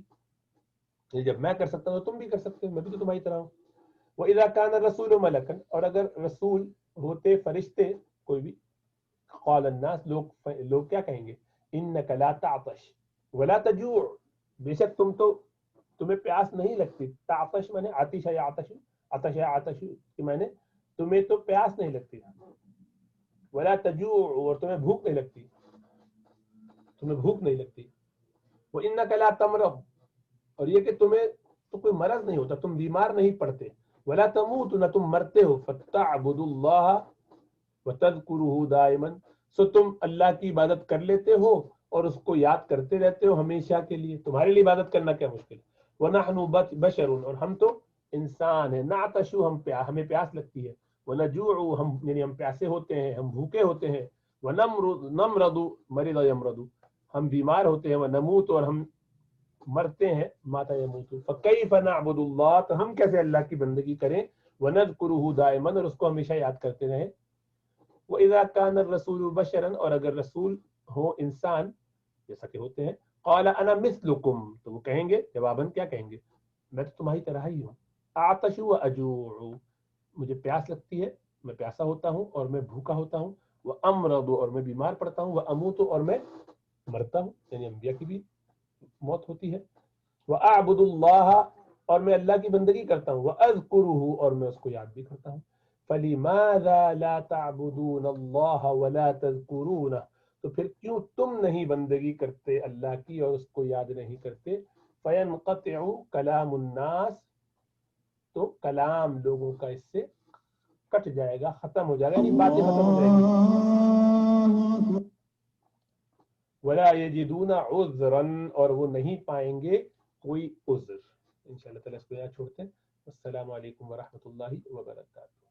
جب میں کر سکتا ہوں تو تم بھی کر سکتے ہو، میں بھی تو تمہاری طرح ہوں. وَإِذَا كَانَ الرَّسُولُ مَلَكًا، اور اگر رسول ہوتے فرشتے کوئی بھی، قال الناس، لوگ کیا کہیں گے، انك لا تعطش ولا تجوع، بے شک تمہیں پیاس نہیں لگتی. تعطش مانے آتش ہے، آتش، آتش ہے، آتش کے مانے تمہیں تو پیاس نہیں لگتی. ولا تجوع، اور تمہیں بھوک نہیں لگتی، تمہیں بھوک نہیں لگتی. وانك لا تمرض، اور یہ کہ تمہیں تو کوئی مرض نہیں ہوتا، تم بیمار نہیں پڑتے. ولا تموت، نہ تم مرتے ہو. فتعبد اللہ وتذکرہ دائما، سو تم اللہ کی عبادت کر لیتے ہو اور اس کو یاد کرتے رہتے ہو ہمیشہ کے لیے. تمہارے لیے عبادت کرنا کیا مشکل ہے. وَنَحْنُ بَشَرٌ، اور ہم تو انسان ہیں. نَعْطَشُ، ہمیں پیاس لگتی ہے. وَنَجُوعُ، یعنی ہم پیاسے ہوتے ہیں، ہم بھوکے ہوتے ہیں. وَنَمْرَضُ، مَرِضَ يَمْرَضُ، ہم بیمار ہوتے ہیں. وَنَمُوتُ، اور ہم مرتے ہیں. مَاتَ يَمُوتُ. فَكَيْفَ نَعْبُدُ اللَّهَ، تو ہم کیسے اللہ کی بندگی کریں. وَنَذْكُرُهُ دَائِمًا، اور اس کو ہمیشہ یاد کرتے رہیں. وَإِذَا كَانَ الرَّسُولُ بَشَرًا، اور اگر رسول ہو انسان جیسا کہ ہوتے ہیں. قال انا مثلکم، تو وہ کہیں گے جواباً، کیا کہیں گے، میں تو تمہاری طرح ہی ہوں. اعطش واجوع، مجھے پیاس لگتی ہے، میں پیاسا ہوتا ہوں اور میں بھوکا ہوتا ہوں. وامرض، اور میں بیمار پڑتا ہوں. واموت، اور میں مرتا ہوں، یعنی انبیاء کی بھی موت ہوتی ہے. واعبد اللہ، اور میں اللہ کی بندگی کرتا ہوں. واذکرہ، اور میں اس کو یاد بھی کرتا ہوں. فلماذا لا تعبدون اللہ ولا تذکرونہ، تو پھر کیوں تم نہیں بندگی کرتے اللہ کی اور اس کو یاد نہیں کرتے. فینقطع کلام الناس، تو کلام لوگوں کا اس سے کٹ جائے گا، ختم ہو جائے گا، یعنی باتیں ختم ہو جائیں گی. ولا یجدون عذرا، اور وہ نہیں پائیں گے کوئی عذر. انشاءاللہ تعالیٰ اس کو یہاں چھوڑتے ہیں. السلام علیکم ورحمۃ اللہ وبرکاتہ.